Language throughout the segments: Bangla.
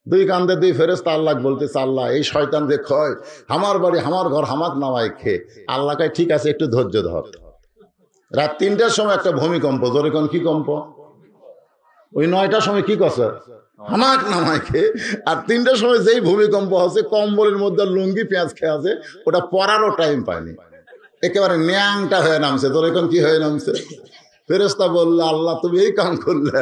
দুই কান্দে দুই ফেরেশতা আল্লাহ বলতেছে, আল্লাহ এই শয়তান যে খয় আমার বাড়ি আমার ঘর হামাক নামায় খে। আল্লাহ কয় ঠিক আছে একটু ধৈর্য ধর। রাত 3টার সময় একটা ভূমিকম্প, ধরে কোন কি কম্প, ওই 9টার সময় কি কছে হামাক নামায় খে। আর 3টার সময় যেই ভূমিকম্প হচ্ছে কম্বলের মধ্যে লুঙ্গি পেঁয়াজ খেয়ে আছে, ওটা পরারও টাইম পায়নি, একেবারে ন্যাংটা হয়ে নামছে। ধরে কোন কি হয়ে নামছে? ফেরেশতা বললে আল্লাহ তুমি এই কাম করলে,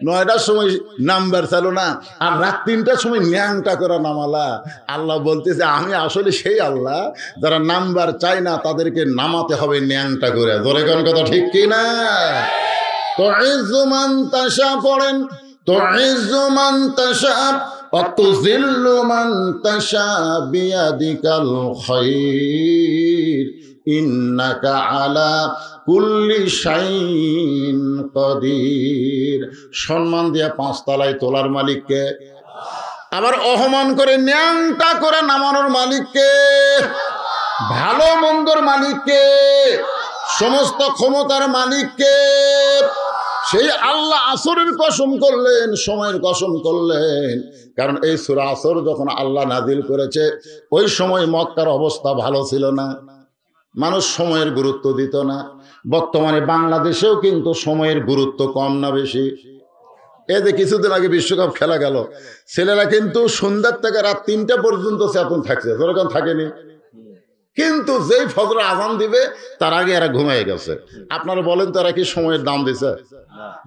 9টার সময় নাম্বার চালো না আর রাত 3টার সময় ন্যাংটা করে নামালা। আল্লাহ বলতেছে আমি আসলে সেই আল্লাহ যারা নাম্বার চাই না তাদেরকে নামাতে হবে ন্যাংটা করে। ধরে কোন কথা ঠিক কি না? তো ইজ্জু মান তাশা পড়েন, তো ইজ্জু মান তাশা অতুযিল্লু মান তাশা বিয়াদিকাল খায়র ইন্নাকা আলা কুল্লি শাইইন কাদির। সম্মান দিয়া 5 তলায় তোলার মালিককে, আবার অপমান করে ন্যাংটা করে নামানোর মালিককে, ভালো মন্দর মালিককে, সমস্ত ক্ষমতার মালিককে। সেই আল্লাহ আসরের কসম করলেন, সময়ের কসম করলেন। কারণ এই সূরা আসর যখন আল্লাহ নাজিল করেছে ওই সময় মক্কার অবস্থা ভালো ছিল না, মানুষ সময়ের গুরুত্ব দিত না। বর্তমানে বাংলাদেশেও কিন্তু সময়ের গুরুত্ব কম না বেশি? এই যে কিছুদিন আগে বিশ্বকাপ খেলা গেল, ছেলেরা কিন্তু সন্ধ্যার থেকে রাত 3টা পর্যন্ত চেতন থাকছে, যেরকম থাকেনি। কিন্তু যেই ফজর আজান দিবে তার আগে এরা ঘুমিয়ে গেছে। আপনারা বলেন তারা কি সময়ের দাম দিছে?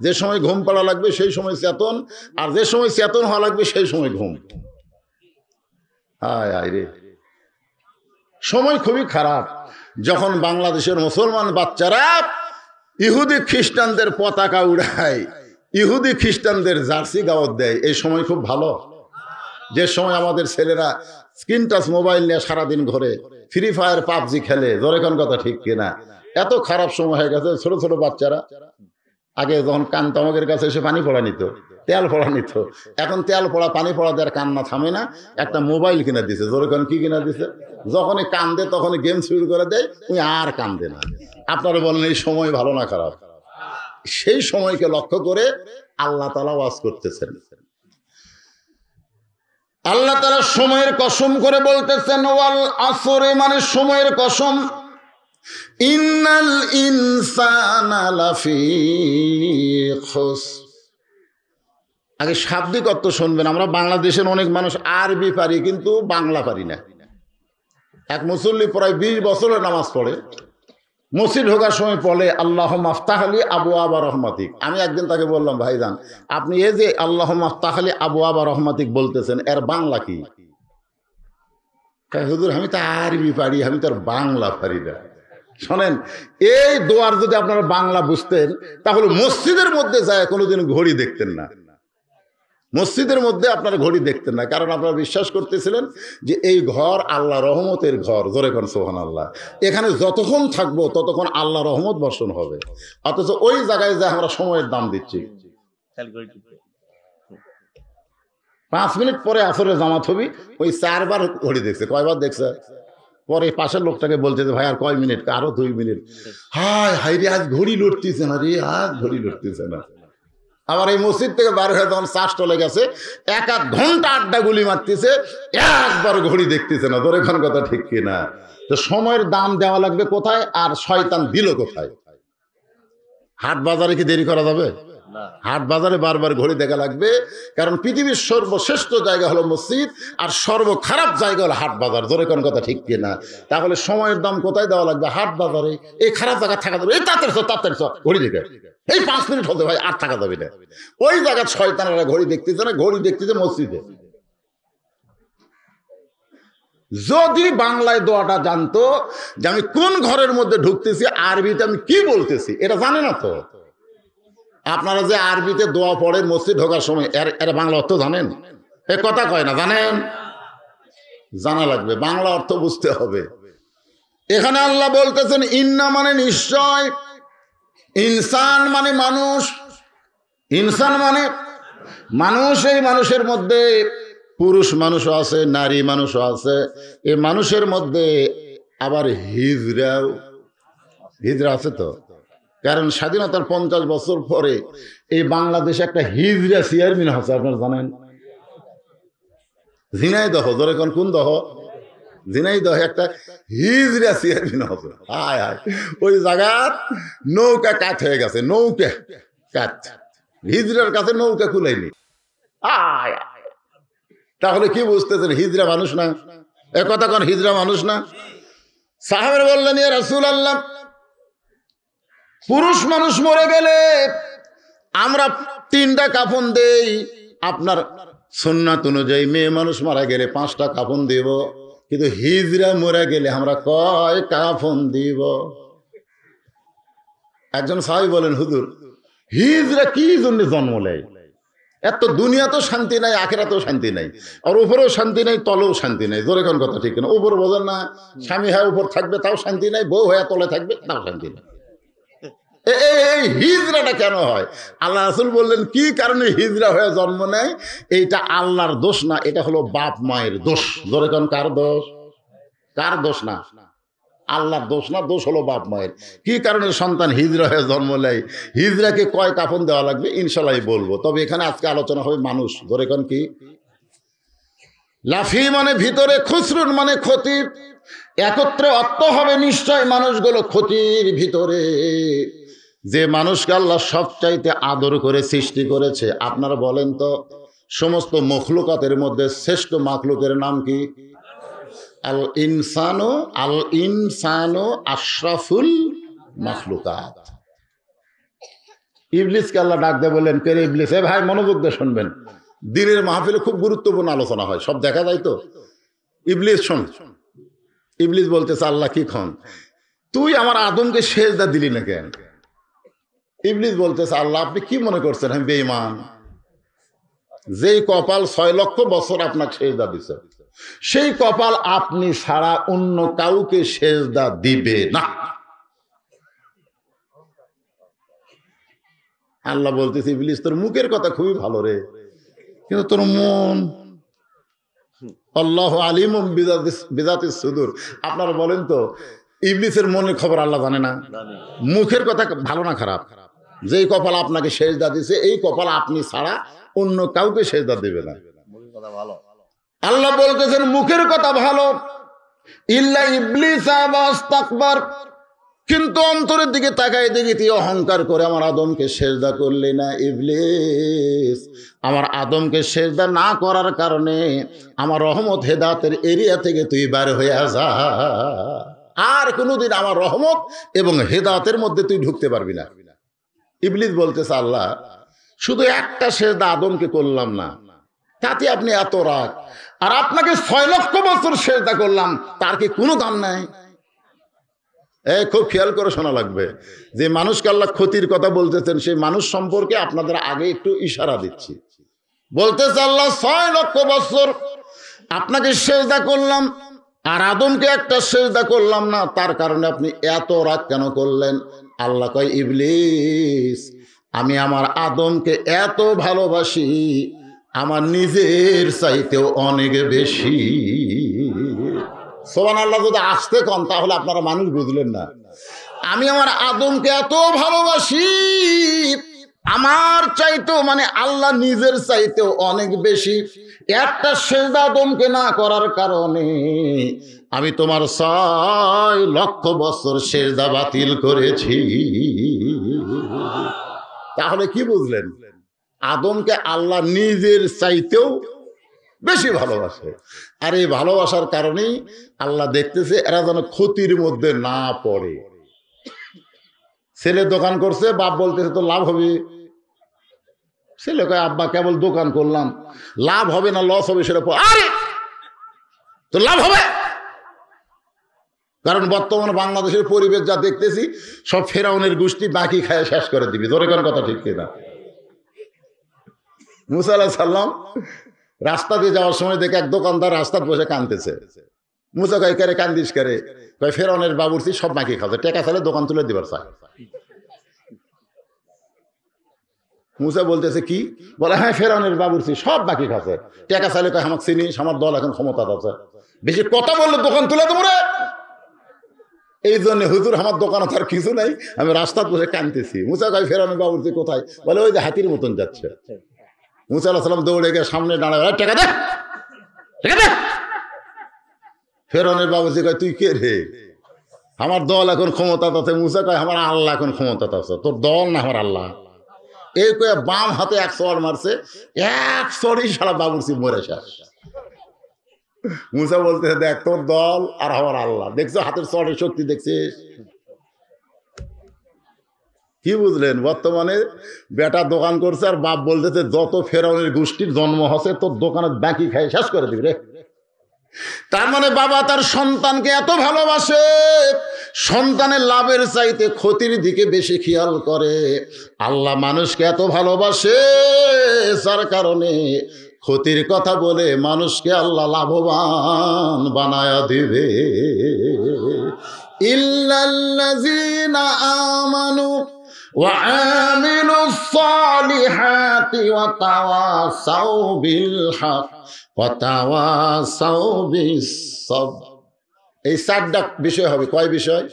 যে সময় ঘুম পাড়া লাগবে সেই সময় চেতন, আর যে সময় চেতন হওয়া লাগবে সেই সময় ঘুম। হায় হায় রে, সময় খুবই খারাপ। যখন বাংলাদেশের মুসলমান বাচ্চারা ইহুদি খ্রিস্টানদের পতাকা উড়ায়, ইহুদি খ্রিস্টানদের জার্সি গাওয়াত দেয়, এই সময় খুব ভালো। যে সময় আমাদের ছেলেরা স্ক্রিন টাচ মোবাইল নিয়ে সারাদিন ঘরে ফ্রি ফায়ার পাবজি খেলে, ধরে কোন কথা ঠিক কিনা? এত খারাপ সময় হয়ে গেছে। ছোট ছোট বাচ্চারা আগে যখন কান তামাকের কাছে এসে পানি পড়া নিত, তেল পড়া নিত, এখন তেল পড়া পানি পড়া দেওয়ার কান্না থামে না, একটা মোবাইল কিনা দিছে। ধরে কোন কি কিনা দিছে? যখনই কান্দে তখনই গেম শুরু করে দেয়, ওই আর কান্দে না। আপনারা বলেন এই সময় ভালো না খারাপ? সেই সময়কে লক্ষ্য করে আল্লাহ তাআলা ওয়াজ করতেছেন। আল্লাহ তাআলা সময়ের কসম করে বলতেছেন ওয়াল আসরে, মানে সময়ের কসম। ইন্নাল ইনসানা লাফি খুসর। আগে শাব্দিক অর্থ শুনবেন। আমরা বাংলাদেশের অনেক মানুষ আরবি পারি কিন্তু বাংলা পারি না। এক মুসল্লি প্রায় 20 বছরের নামাজ পড়ে, মসজিদ ঢোকার সময় পড়ে আল্লাহুম্মা আফতাহ লি আবওয়াবা রহমাতিক। আমি একদিন তাকে বললাম, ভাইজান আপনি এই যে আল্লাহুম্মা আফতাহ লি আবওয়াবা রহমাতিক বলতেছেন, এর বাংলা কি? হুজুর আমি তো আরবি পারি, আমি তো আর বাংলা পারি না। শোনেন, এই দোয়ার যদি আপনারা বাংলা বুঝতেন তাহলে মসজিদের মধ্যে যায় কোনোদিন ঘড়ি দেখতেন না। মসজিদের মধ্যে আপনারা ঘড়ি দেখতেন না, কারণ আপনারা বিশ্বাস করতেছিলেন যে এই ঘর আল্লাহ রহমতের ঘর। জোরে কোন সুবহানাল্লাহ। এখানে যতক্ষণ থাকবো ততক্ষণ আল্লাহ রহমত বর্ষণ হবে। অথচ ওই জায়গায় যে আমরা সময়ের দাম দিচ্ছি। 5 মিনিট পরে আসরে জামাত হবি, ওই 4 বার ঘড়ি দেখছে। কয়বার দেখছে? পরে পাশের লোকটাকে বলছে যে ভাই আর কয় মিনিট? আরো 2 মিনিট। হায় হায় রে, আজ ঘড়ি লড়তেছে না রে, আজ ঘড়ি লড়তেছে না। আবার এই মসজিদ থেকে বার হয়ে তখন শ্বাস চলে গেছে, 1 ঘন্টা আড্ডা গুলি মারতেছে, একবার ঘড়ি দেখতেছে না। ধরে কোন কথা ঠিক কিনা? তো সময়ের দাম দেওয়া লাগবে কোথায়, আর শয়তান দিল কোথায়? হাট বাজারে কি দেরি করা যাবে? হাট বাজারে বারবার ঘড়ি দেখা লাগবে, কারণ পৃথিবীর সর্বশ্রেষ্ঠ জায়গা হলো মসজিদ আর সর্বখারাপ জায়গা হলো হাট বাজার। ধরে কোন কথা ঠিক কিনা? তাহলে সময়ের দাম কোথায় দেওয়া লাগবে? হাট বাজারে। এই খারাপ জায়গা থাকা যাবে, এই তাড়াতাড়ি ঘড়ি দেখে এই 5 মিনিট হতে ভাই আর থাকা যাবে না। ওই জায়গায় শয়তানেরা ঘড়ি দেখতেছে না, ঘড়ি দেখতেছে মসজিদে। যদি বাংলায় দোয়াটা জানতো যে আমি কোন ঘরের মধ্যে ঢুকতেছি, আরবিতে আমি কি বলতেছি, এটা জানে না তো। আপনারা যে আরবিতে দোয়া পড়েন মসজিদ ঢোকার সময়, এর বাংলা অর্থ জানেন? এ কথা কয় না, জানেন? জানা লাগবে, বাংলা অর্থ বুঝতে হবে। এখানে আল্লাহ বলতেছেন ইন্না মানে নিশ্চয়, ইনসান মানে মানুষ, ইনসান মানে মানুষ। এই মানুষের মধ্যে পুরুষ মানুষও আছে, নারী মানুষও আছে। এই মানুষের মধ্যে আবার হিজড়া আছে তো। কারণ স্বাধীনতার 50 বছর পরে এই বাংলাদেশে একটা হিজড়া চেয়ারম্যান আছে, আপনারা জানেন? ঝিনাইদহ, ধরে কোন দহ? ঝিনাইদহ একটা হিজড়া চেয়ারম্যান হবে। হায় হায়, ওই জায়গার নৌকা কাঠ হয়ে গেছে, নৌকা কাঠ, হিজড়ার কাছে নৌকা খুলাইনি। আয় তাহলে কি বুঝতেছেন হিজড়া মানুষ না? একথা কোন হিজড়া মানুষ না? সাহাবেরা বললেন, ইয়া রাসূলুল্লাহ, পুরুষ মানুষ মরে গেলে আমরা 3টা কাফন দেই, আপনার সুন্নাত অনুযায়ী মেয়ে মানুষ মারা গেলে 5টা কাফন দেব, কিন্তু হিজড়া মরে গেলে আমরা কয় কাফন দিব? একজন সাহাবী বলেন, হুজুর হিজড়া কি জন্য জন্ম নেয়? এত দুনিয়া তো শান্তি নাই, আখিরাতেও শান্তি নাই, আর উপরেও শান্তি নাই, তলেও শান্তি নাই। জোরে কোন কথা ঠিক না? উপর বোঝেন না, স্বামী হয় উপর থাকবে তাও শান্তি নাই, বউ হয়ে তলে থাকবে তাও শান্তি নাই। এই হিজড়াটা কেন হয়? আল্লাহ রাসূল বললেন, কি কারণে হিজড়া হয়ে জন্ম নেয়? এইটা আল্লাহর দোষ না, এটা হলো বাপ মায়ের দোষ। জোরে কোন কার দোষ? কার দোষ না? আল্লাহর দোষ না, দোষ হলো বাপ মায়ের। কি কারণে সন্তান হিজড়া হয়ে জন্ম নেয়? হিজড়াকে কয় কাফন দেওয়া লাগবে ইনশাআল্লাহ বলবো, তবে এখানে আজকে আলোচনা হবে মানুষ। ধরে কোন কি? লাফি মানে ভিতরে, খুসরুন মানে ক্ষতি, একত্রে অর্থ হবে নিশ্চয় মানুষগুলো ক্ষতির ভিতরে। যে মানুষকে আল্লাহ সবচাইতে আদর করে সৃষ্টি করেছে, আপনারা বলেন তো সমস্ত মখলুকাতের মধ্যে শ্রেষ্ঠ মাখলুকের নাম কি? আল ইনসানো আশরাফুল মাখলুকাত। ইবলিসকে আল্লাহ ডাক দিয়ে বললেন, কে রে ইবলিস? এ ভাই মনোযোগ দিয়ে শুনবেন, দিনের মাহফিলে খুব গুরুত্বপূর্ণ আলোচনা হয়, সব দেখা যায় তো। ইবলিস শোন। ইবলিস বলতেছে, আল্লাহ কি খন, তুই আমার আদমকে সেজদা দিলি না কেন? ইবলিস বলতেছে, আল্লাহ আপনি কি মনে করছেন আমি বেঈমান? যেই কপাল 6 লক্ষ বছর আপনাকে সেজদা দিছে, সেই কপাল আপনি ছাড়া অন্য কাউকে সেজদা দিবে না। আল্লাহ বলতেছে, ইবলিস তোর মুখের কথা খুবই ভালো রে, কিন্তু তোর মন, আল্লাহু আলিমুম বিযাতিস সুদূর। আপনারা বলেন তো ইবলিসের মনের খবর আল্লাহ জানে না? মুখের কথা ভালো না খারাপ? যেই কপাল আপনাকে সেজদা দিছে, এই কপাল আপনি ছাড়া অন্য কাউকে সেজদা দিবে না। আল্লাহ বলতেছেন মুখের কথা ভালো, ইল্লা ইবলিস আবা ইস্তাকবার, কিন্তু অন্তরের দিকে তাকায় দেখি তুই অহংকার করে আমার আদমকে সেজদা করলি না। ইবলিস, আমার আদমকে সেজদা না করার কারণে আমার রহমত হেদায়েতের এরিয়া থেকে তুই বার হয়ে যা, আর কোনোদিন আমার রহমত এবং হেদায়েতের মধ্যে তুই ঢুকতে পারবি না। ইবলিস বলতেছে, আল্লাহ শুধু একটা সেজদা আদমকে করলাম না, তাতে আপনি এত রাগ, আর আপনাকে 6 লক্ষ বছর সেজদা করলাম, তার কি কোনো দাম নাই? খুব খেয়াল করে শোনা লাগবে, যে মানুষকে আল্লাহ ক্ষতির কথা বলতেছেন, সেই মানুষ সম্পর্কে আপনাদের আগে একটু ইশারা দিচ্ছি। বলতেছে আল্লাহ 6 লক্ষ বছর আপনাকে সেজদা করলাম, আর আদমকে একটা সেজদা করলাম না, তার কারণে আপনি এত রাগ কেন করলেন? আল্লাহ কয়, ইবলিস আমি আমার আদমকে এত ভালোবাসি, আমার নিজের চাইতেও অনেক বেশি। সুবহানাল্লাহ, যদি আসতে কন তাহলে আপনারা মানুষ বুঝলেন না। আমি আমার আদমকে এত ভালোবাসি, আমার চাইতেও মানে আল্লাহ নিজের চাইতেও অনেক বেশি। একটা সেজদা আদমকে না করার কারণে আমি তোমার 6 লক্ষ বছর সেজদা বাতিল করেছি। তাহলে কি বুঝলেন? আদমকে আল্লাহ নিজের চাইতেও বেশি ভালোবাসে, আর এই ভালোবাসার কারণেই আল্লাহ দেখতেছে এরা যেন ক্ষতির মধ্যে না পড়ে। ছেলে দোকান করছে, বাপ বলতেছে তো লাভ হবে। ছেলে কয়, আব্বা কেবল দোকান করলাম, লাভ হবে না লস হবে সেটা আরে তো লাভ হবে। কারণ বর্তমানে বাংলাদেশের পরিবেশ যা দেখতেছি, সব ফেরাউনের গোষ্ঠী বাকি খায় শেষ করে দিবি। ধরে কোন কথা ঠিক কিনা? মুসা আলাইহিস সালাম রাস্তা দিয়ে যাওয়ার সময় দেখে এক দোকানদার রাস্তায় বসে কাঁদতেছে। মুসা কয়, কে রে কান্দিস কে রে? কয়, ফেরাউনের বাবুর্চি সব বাকি খাচ্ছে, টাকা চাইলে দোকান তুলে দিবার চায়। মুসা বলতেছে কি? বলে, হ্যাঁ ফেরাউনের বাবুর্চি সব বাকি খাচ্ছে, টাকা চাইলে কয় আমাকে চিনিস, আমার দল এখন ক্ষমতা আছে, বেশি কথা বললে দোকান তুলে দেবো রে। এই জন্য হুজুর আমার দোকানে তার কিছু নাই, আমি রাস্তায় বসে কাঁদতেছি। মুসা কয়, ফেরাউনের বাবুর্চি কোথায়? বলে, ওই যে হাতির মতন যাচ্ছে। মুসা আলাইহিস সালাম দৌড়ে গিয়ে সামনে দাঁড়ায়, টাকা দে। ঠিক আছে? ফেরাউনের বাবুজি কয় তুই কে রে? আমার দল এখন ক্ষমতা তাতে। মুসা কয় আমার আল্লাহ এখন ক্ষমতা আছে। তোর দল না আমার আল্লাহ। এই কয়ে বাম হাতে এক চড় মারছে, এক চড়ই সারা বাবুর্চি মরে শেষ। মুসা বলতে দেখ তোর দল আর আমার আল্লাহ, দেখছো হাতের চড়ের শক্তি দেখছিস? কি বুঝলেন? বর্তমানে বেটা দোকান করছে আর বাপ বলতেছে যত ফেরাউনের গোষ্ঠীর জন্ম হচ্ছে তোর দোকানের বাকি খাই শেষ করে দিবি রে। তার মানে বাবা তার সন্তানকে এত ভালোবাসে, সন্তানের লাভের চাইতে ক্ষতির দিকে বেশি খেয়াল করে। আল্লাহ মানুষকে এত ভালোবাসে যার কারণে ক্ষতির কথা বলে মানুষকে আল্লাহ লাভবান বানায়া দিবে। ইল্লাল্লাযীনা আমানু ওয়া আমিলুস সালিহাতি ওয়া তাওয়াসাউ বিল হক ওয়া তাওয়াসাউ বিস সাবর। এই চারটা বিষয় হবে। কয় বিষয়?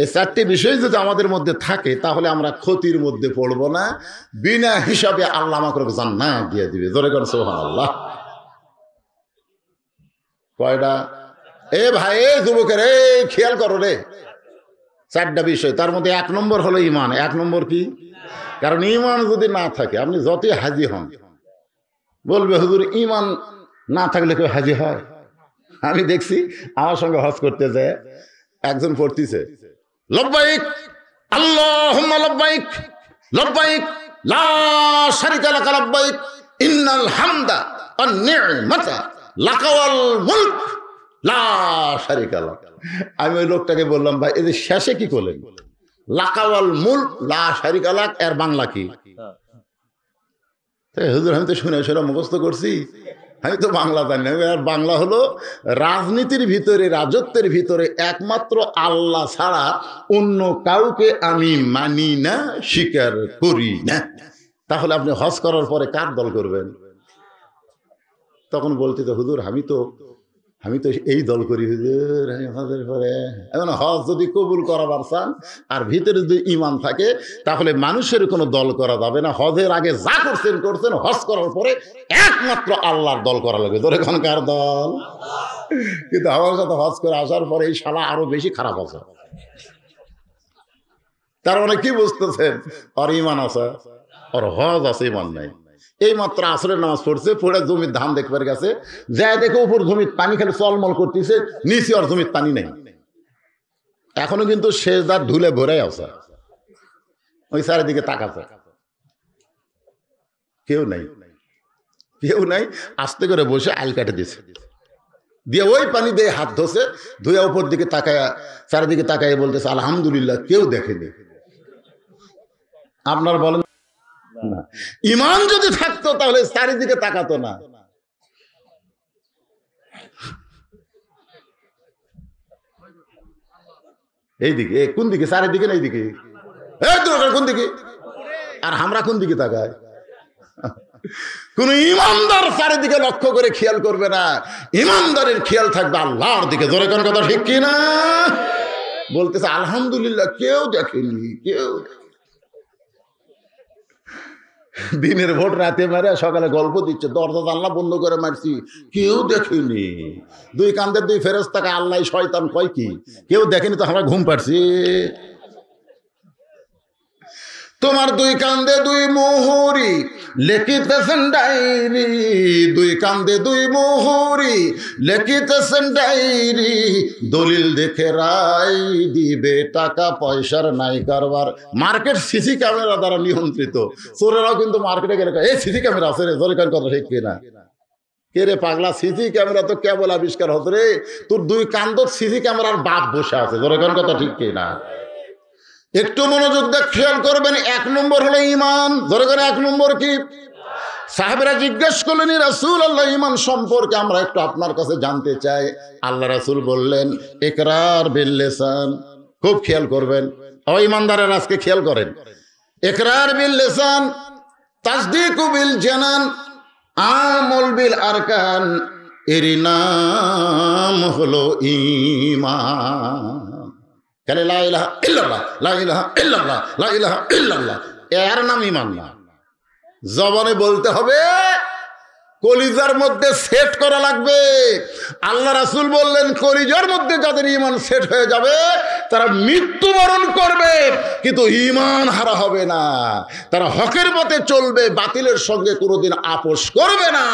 এই চারটি বিষয় যদি আমাদের মধ্যে থাকে তাহলে আমরা ক্ষতির মধ্যে পড়বো না, বিনা হিসাবে আল্লাহ আমাকে জান্নাত দিয়ে দিবে। জোরে করে সুবহানাল্লাহ। কয়টা? এ ভাই, এ যুবকের, এ খেয়াল করো রে, চারটা বিষয়। তার মধ্যে এক নম্বর হলো ঈমান। এক নম্বর কি? কারণ ঈমান যদি না থাকে আপনি যতই হাজি হন, বলবে হুজুর ঈমান না থাকলে কেউ হাজি হয়? আমি দেখছি আমার সঙ্গে হজ করতে যায় একজন পড়তিছে লব্বাইক আল্লাহুম্মা লব্বাইক লব্বাইক লা শারিকা লাকা লব্বাইক ইন্নাল হামদা ওয়ান নি'মাতা লাকা ওয়াল মুলক লা শারিকা লাক। আমি ওই লোকটাকে বললাম ভাই এই যে শেষে কি করলেন? লাকা ওয়াল মুলক লা শারিকা লাক, এর বাংলা কি? হুজুর আমি তো শুনে শুনে মুখস্থ করছি, আমি তো বাংলা জানি না। আর বাংলা হলো রাজনীতির ভিতরে, রাজত্বের ভিতরে একমাত্র আল্লাহ ছাড়া অন্য কাউকে আমি মানি না, স্বীকার করি না। তাহলে আপনি হজ করার পরে কার দল করবেন? তখন বলতে তো হুজুর আমি তো এই দল করি হুজুর, আমি হজের পরে। এখন হজ যদি কবুল করাবার চান আর ভিতরে যদি ঈমান থাকে তাহলে মানুষের কোনো দল করা যাবে না। হজের আগে যা করছেন, হজ করার পরে একমাত্র আল্লাহর দল করা লাগবে। তোর এখানকার দল। কিন্তু আমার সাথে হজ করে আসার পরে এই শালা আরো বেশি খারাপ আছে। তার মানে কি বুঝতেছেন? ওর ঈমান আছে, ওর হজ আছে, ঈমান নাই। এই মাত্র আসরের নামাজ পড়ছে, পড়ে জমির ধান দেখবার গেছে, যাই দেখে উপর জমির পানি খালি চলমল করতেছে, নিচে আর জমির পানি নেই। এখনো কিন্তু সেজদার ধুলে ভরে আছে, ওই চারিদিকে তাকাচ্ছে, কেউ নাই। আস্তে করে বসে আইল কাটে দিছে, দিয়ে ওই পানি দিয়ে হাত ধসে ধুয়ে উপর দিকে তাকায়, চারিদিকে তাকায় বলতেছে আলহামদুলিল্লাহ, কেউ দেখেনি। আপনার বলেন না, ঈমান যদি থাকতো তাহলে চারিদিকে তাকাতো না। এইদিকে কোন দিকে? চারিদিকে না এইদিকে? কোন দিকে? আর আমরা কোন দিকে তাকাই? কোন ঈমানদার চারিদিকে লক্ষ্য করে খেয়াল করবে না, ঈমানদারের খেয়াল থাকবে আল্লাহর দিকে। জোরে কোন কথা ঠিক কিনা? বলতেছে আলহামদুলিল্লাহ, কেউ দেখেনি, কেউ। দিনের ভোট রাতে মারে সকালে গল্প দিচ্ছে, দরজা জানলা বন্ধ করে মারছি, কেউ দেখেনি। দুই কান্দের দুই ফেরেশতাকে আল্লাহ শয়তান কয় কি? কেউ দেখেনি তো আমরা ঘুম পাড়ছি। তোমার দুই কান্দে দুই মোহরি লিখিতেছেন ডায়েরি, দুই কান্দে দুই মোহরি লিখিতেছেন ডায়েরি, দলিল দেখে রায় দিবে, টাকা পয়সার নাই কারবার। মার্কেট সিসি ক্যামেরা দ্বারা নিয়ন্ত্রিত। চোরেরাও কিন্তু মার্কেটে গেলে এই সিসি ক্যামেরা আছে রে, জোরে কথা ঠিক কিনা? কে রে পাগলা, সিসি ক্যামেরা তো কেবল আবিষ্কার হতো রে, তোর দুই কান্দত সিসি ক্যামেরার বাপ বসে আছে। জোরে কথা ঠিক কিনা? একটু মনোযোগ দিয়ে খেয়াল করবেন। এক নম্বর হলো ঈমান। ধরে করে এক নম্বর কি? সাহাবেরা জিজ্ঞেস করলেন রাসূলুল্লাহ ঈমান সম্পর্কে আমরা একটু আপনার কাছে জানতে চাই। আল্লাহ রাসূল বললেন ইকরার বিল লিসান। খুব খেয়াল করবেন, ও ঈমানদারের আজকে খেয়াল করেন। ইকরার বিল লিসান, তাসদীকু বিল জানান, আমল বিল আরকান, এর নাম হলো ঈমান। লা ইলাহা ইল্লাল্লাহ, লা ইলাহা ইল্লাল্লাহ, লা ইলাহা ইল্লাল্লাহ, এর নাম ঈমান না। জবানে বলতে হবে কলিজার মধ্যে সেট করা লাগবে। আল্লাহ রাসূল বললেন, কলিজার মধ্যে যাদের ঈমান সেট হয়ে যাবে তারা মৃত্যুবরণ করবে কিন্তু ঈমান হারা হবে না। তারা হকের পথে চলবে, বাতিলের সঙ্গে কোনোদিন আপোষ করবে না।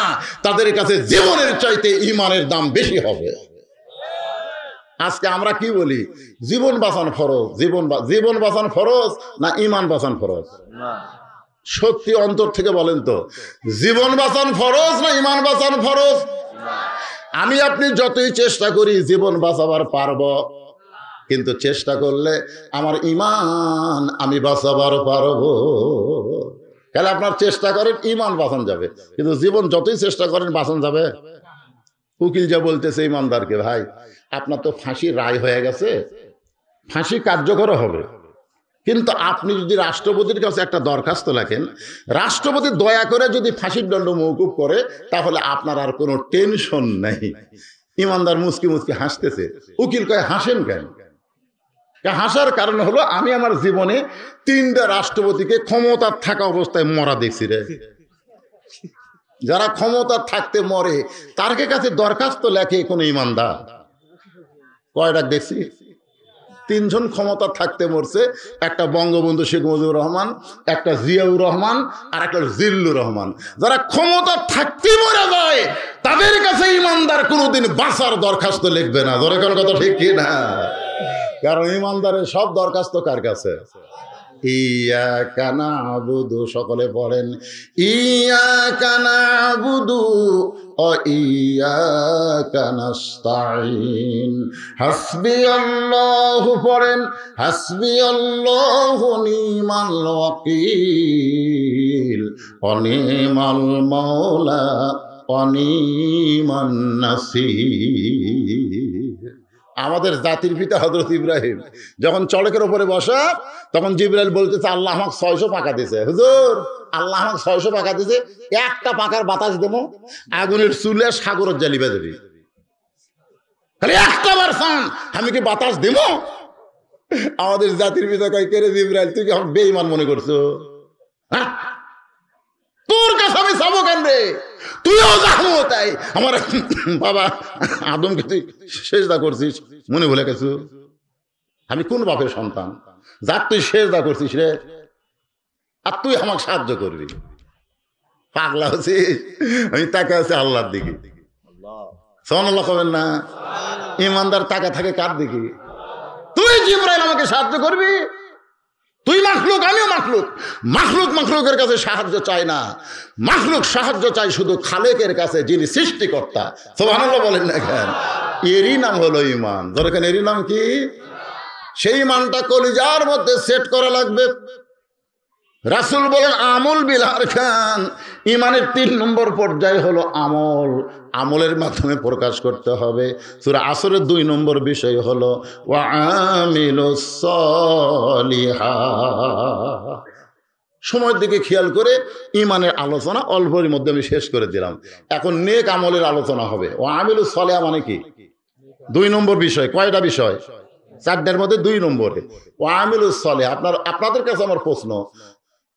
তাদের কাছে জীবনের চাইতে ঈমানের দাম বেশি হবে। আজকে আমরা কি বলি? জীবন বাঁচানো ফরজ। জীবন বাঁচানো ফরজ না ঈমান বাঁচানো ফরজ? সত্যি অন্তর থেকে বলেন তো, জীবন বাঁচানো ফরজ না ঈমান বাঁচানো ফরজ? আমি আপনি যতই চেষ্টা করি জীবন বাঁচাবার পারবো, কিন্তু চেষ্টা করলে আমার ঈমান আমি বাঁচাবার পারবো। তাহলে আপনার চেষ্টা করেন ঈমান বাঁচানো যাবে, কিন্তু জীবন যতই চেষ্টা করেন বাঁচানো যাবে? উকিল যা বলতেছে ইমানদারকে, ভাই আপনার তো ফাঁসির রায় হয়ে গেছে, ফাঁসি কার্যকর হবে, কিন্তু আপনি যদি রাষ্ট্রপতির কাছে একটা দরখাস্ত লেখেন, রাষ্ট্রপতি দয়া করে যদি ফাঁসির দণ্ড মওকুফ করে, তাহলে আপনার আর কোনো টেনশন নেই। ইমানদার মুচকি মুচকি হাসতেছে। উকিল কয়, হাসেন কেন? হাসার কারণ হলো, আমি আমার জীবনে 3টা রাষ্ট্রপতিকে ক্ষমতার থাকা অবস্থায় মরা দেখছি রে। যারা ক্ষমতা থাকতে মরে তার কাছে দরখাস্ত লেখে কোন ইমানদার? কয়টা দেখছি? 3 জন ক্ষমতা থাকতে মরছে, একটা বঙ্গবন্ধু শেখ মুজিবুর রহমান, একটা জিয়াউর রহমান, আর একটা জিল্লুর রহমান। যারা ক্ষমতা থাকতে মরে যায় তাদের কাছে ইমানদার কোনোদিন বাঁচার দরখাস্ত লিখবে না। ধরে কোন কথা ঠিক কি না? কারণ ইমানদারের সব দরখাস্ত কার কাছে? ইয়াকা না'বুদু, সকলে পড়েন ইয়াকা না'বুদু ও ইয়াকা নাস্তাঈন। হাসবিয়াল্লাহু পড়েন হাসবিয়াল্লাহু নি'মাল ওয়াকিল ওয়া নি'মাল মাওলা ওয়া নি'মান নাসীর। আমাদের জাতির পিতা হযরত ইব্রাহিম যখন চড়কের উপরে বসা, তখন জিবরাইল বলতেছে, আল্লাহ আমাকে 600 পাকা দিয়েছে। হুজুর, আল্লাহ আমাকে 600 পাকা দিয়েছে, একটা পাকার বাতাস দেবো আগুনের চুলে সাগরের জ্বালিবে দেবি, খালি একটা বার সান, আমি কি বাতাস দেবো? আমাদের জাতির পিতা কয়, কে রে জিবরাইল, তুই কি আমাকে বেঈমান মনে করছো? হ্যাঁ, তোর কাছে আমি যাবো কেন রে? তুইও যাবো তাই। আমার বাবা আদমকে তুই সেজদা করছিস, মনে ভুলে গেছো? আমি কোন বাপের সন্তান যাক তুই সেজদা করছিস রে? আর তুই আমাকে সাহায্য করবি? পাগলা হচ্ছিস? আমি তাকে আছে আল্লাহর দিকে। সুবহানাল্লাহ কবেন না? ইমানদার তাকা থাকে কার দিকে? তুই জিবরাইল আমাকে সাহায্য করবি? তুই মাখলুক, আমিও মাখলুক। মাখলুক মাখলুকের কাছে সাহায্য চায় না, মাখলুক সাহায্য চাই শুধু খালেকের কাছে, যিনি সৃষ্টিকর্তা। সুবহানাল্লাহ বলেন না কেন? এরই নাম হলো ঈমান। দরকার এরই নাম কি? সেই ঈমানটা কলিজার মধ্যে সেট করা লাগবে। রাসূল বলেন, আমল বিল আরকান। ঈমানের 3 নম্বর পর্যায় হলো আমল। আমলের মাধ্যমে প্রকাশ করতে হবে। সূরা আসরের 2 নম্বর বিষয় হলো ওয়া আমিলুস সলিহাত। সময়ের দিকে খেয়াল করে ঈমানের আলোচনা অল্পের মধ্যে আমি শেষ করে দিলাম। এখন নেক আমলের আলোচনা হবে। ওয়া আমিলুস সলিহা মানে কি? 2 নম্বর বিষয়। কয়টা বিষয়? 4টার মধ্যে 2 নম্বরে ওয়া আমিলুস সলিহা। আপনাদের কাছে আমার প্রশ্ন,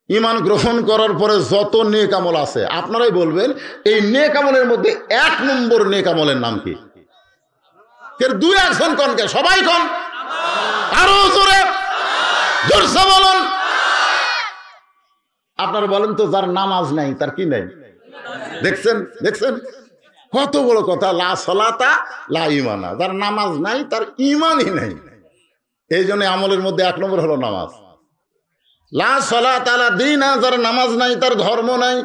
ঈমান গ্রহণ করার পরে যত নেক আমল আছে, আপনারাই বলবেন এই নেক আমলের মধ্যে 1 নম্বর নেক আমলের নাম কি? এর 2-1 কোন কে? সবাই কোন? আরো জোরে জোরসে বলুন। আপনারা বলেন তো, যার নামাজ নাই তার কি নাই? দেখছেন দেখছেন কত বড় কথা, লা সালাতা লা ঈমানা। যার নামাজ নাই তার ঈমানই নাই। এই জন্য আমলের মধ্যে 1 নম্বর হলো নামাজ। লা সালাতা লা দীনা, যার নামাজ নাই তার ধর্ম নাই।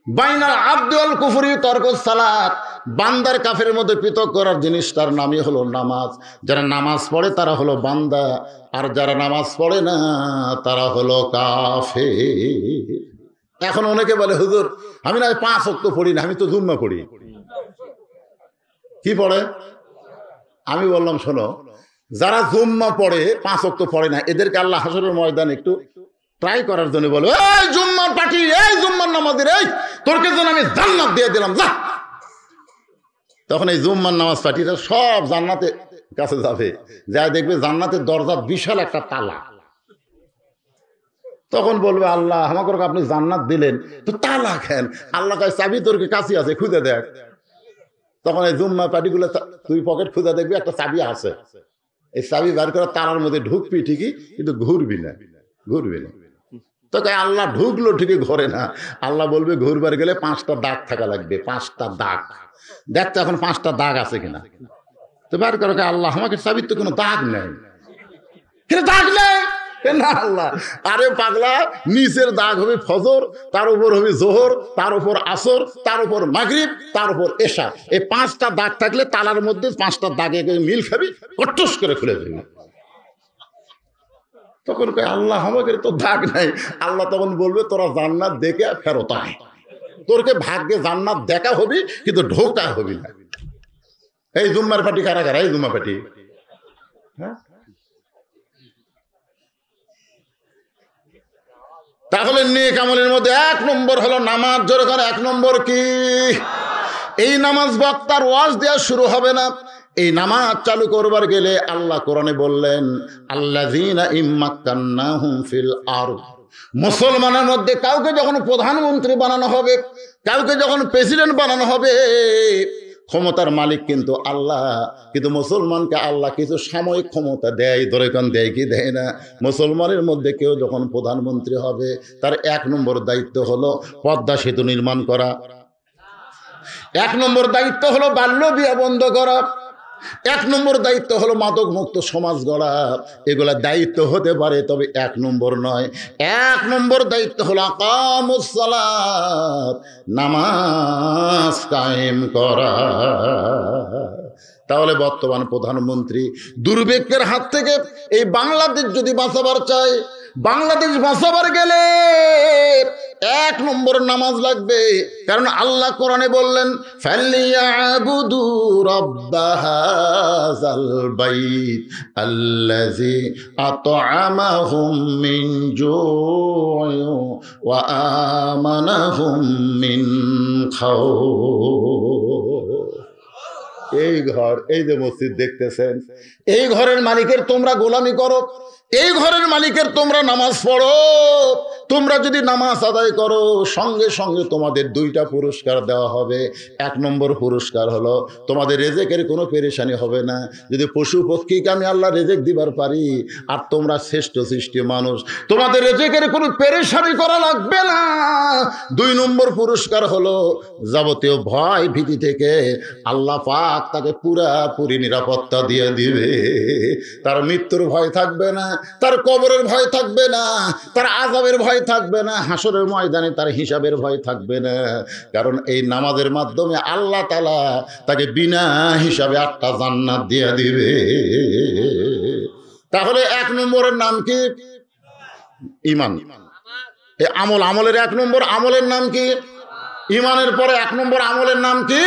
বাইনাল আবদি ওয়াল কুফরি তরকুস সালাত, বান্দার কাফের মধ্যে পৃথক করার জিনিস তার নামই হলো নামাজ। যারা নামাজ পড়ে তারা হলো বান্দা, আর যারা নামাজ পড়ে না তারা হলো কাফের। এখন অনেকে বলে, হুজুর আমি না 5 ওয়াক্ত পড়ি না, আমি তো জুম্মা পড়ি। কি পড়ে? আমি বললাম, শোনো, যারা জুম্মা পড়ে 5 ওয়াক্ত পড়ে না, এদেরকে আল্লাহ হাসরের ময়দানে একটু ট্রাই করার জন্য বলে, এই জুম্মার পার্টি, এই জুম্মার নামাজের, এই তোরকে জন্য আমি জান্নাত দিয়ে দিলাম, যা। তখন এই জুম্মার নামাজ পার্টিরা সব জান্নাতের কাছে যাবে, যা দেখবে জান্নাতের দরজা বিশাল একটা তালা। তখন বলবে আল্লাহ আমাকে আপনি জান্নাত দিলেন, তো তালা খেন। আল্লাহ কয় চাবি তোর কাছে আছে, খুঁজে দেখ। তখন এই জুম্মা পাটিগুলো তুই পকেট খুঁজে দেখবি, একটা চাবি আছে, এই চাবি বার করে তালার মধ্যে ঢুকবি ঠিকই, কিন্তু ঘুরবি না, ঘুরবি না। তো আল্লাহ ঢুকলো ঠিকই ঘরে না। আল্লাহ বলবে ঘুরবার গেলে 5টা দাগ থাকা লাগবে, 5টা দাগ। দেখতো এখন 5টা দাগ আছে কিনা। তো বার করে আল্লাহ আমাকে চাবির তো কোনো দাগ নেই, কিন্তু দাগ নেই না আল্লাহ। আরে পাগলা, নিচের দাগ হবে ফজর, তার উপর হবে জোহর, তার উপর আসর, তার উপর মাগরিব, তার উপর এশা। এই 5টা দাগ থাকলে তালার মধ্যে 5টা দাগে মিল খাবি, কট্টস করে খুলে দেবি। তখন কয় আল্লাহ আমাকে তো দাগ নাই। আল্লাহ তখন বলবে তোরা জান্নাত দেখে ফেরত আয়, তোরকে ভাগ্যে জান্নাত দেখা হবি, কিন্তু ঢোকা হবি না। এই জুম্মার পাটি কারা কারা? এই জুম্মা পাটি, হ্যাঁ। তাহলে নেক আমলের মধ্যে 1 নম্বর হলো নামাজ। জোরে করে 1 নম্বর কি? এই নামাজ বক্তার ওয়াজ দেওয়া শুরু হবে না। এই নামাজ চালু করবার গেলে আল্লাহ কোরআনে বললেন আল্লাযীনা ইম্মাক্কান্নাহুম ফিল আরদ। মুসলমানের মধ্যে কাউকে যখন প্রধানমন্ত্রী বানানো হবে, কাউকে যখন প্রেসিডেন্ট বানানো হবে, ক্ষমতার মালিক কিন্তু আল্লাহ, কিন্তু মুসলমানকে আল্লাহ কিছু সাময়িক ক্ষমতা দেয়। ধরে কোন দেয় কি দেয় না? মুসলমানের মধ্যে কেউ যখন প্রধানমন্ত্রী হবে, তার 1 নম্বর দায়িত্ব হলো পদ্মা সেতু নির্মাণ করা, 1 নম্বর দায়িত্ব হলো বাল্য বিবাহ বন্ধ করা, 1 নম্বর দায়িত্ব হলো মাদক মুক্ত সমাজ গড়া। এগুলা দায়িত্ব হতে পারে, তবে 1 নম্বর নয়। 1 নম্বর দায়িত্ব হলো আকামুস সালাত, নামাজ কায়েম করা। তাহলে বর্তমান প্রধানমন্ত্রী দুর্ভিক্ষের হাত থেকে এই বাংলাদেশ যদি বাঁচাবার চায়, বাংলাদেশ বাঁচাবার গেলে 1 নম্বর নামাজ লাগবে। কারণ আল্লাহ কোরআনে বললেন ফালিয়াবুদু রাব্বা হাযাল বাইত আল্লাযী আত'আমাহুম মিন জু'ইন ওয়া আমানাহুম মিন খাউফ। এই ঘর, এই যে মসজিদ দেখতেছেন, এই ঘরের মালিকের তোমরা গোলামি করো, এই ঘরের মালিকের তোমরা নামাজ পড়ো। তোমরা যদি নামাজ আদায় করো, সঙ্গে সঙ্গে তোমাদের 2টা পুরস্কার দেওয়া হবে। 1 নম্বর পুরস্কার হলো তোমাদের রেজেকের কোনো পেরেশানি হবে না। যদি পশু পক্ষীকে আমি আল্লাহ রেজেক দিবার পারি, আর তোমরা শ্রেষ্ঠ সৃষ্টি মানুষ, তোমাদের রেজেকের কোনো পেরেশানি করা লাগবে না। 2 নম্বর পুরস্কার হলো যাবতীয় ভয় ভীতি থেকে আল্লাহ পাক তাকে পুরাপুরি নিরাপত্তা দিয়ে দিবে। তার মৃত্যুর ভয় থাকবে না, তার কবরের ভয় থাকবে না, তার আযাবের ভয় থাকবে না, হাসরের ময়দানে তার হিসাবের ভয় থাকবে না। কারণ এই নামাজের মাধ্যমে আল্লাহ তাআলা তাকে বিনা হিসাবে 8টা জান্নাত দিয়ে দিবে। তাহলে 1 নম্বরের নাম কি? ঈমান। এই আমল, আমলের 1 নম্বর আমলের নাম কি? ঈমানের পরে 1 নম্বর আমলের নাম কি?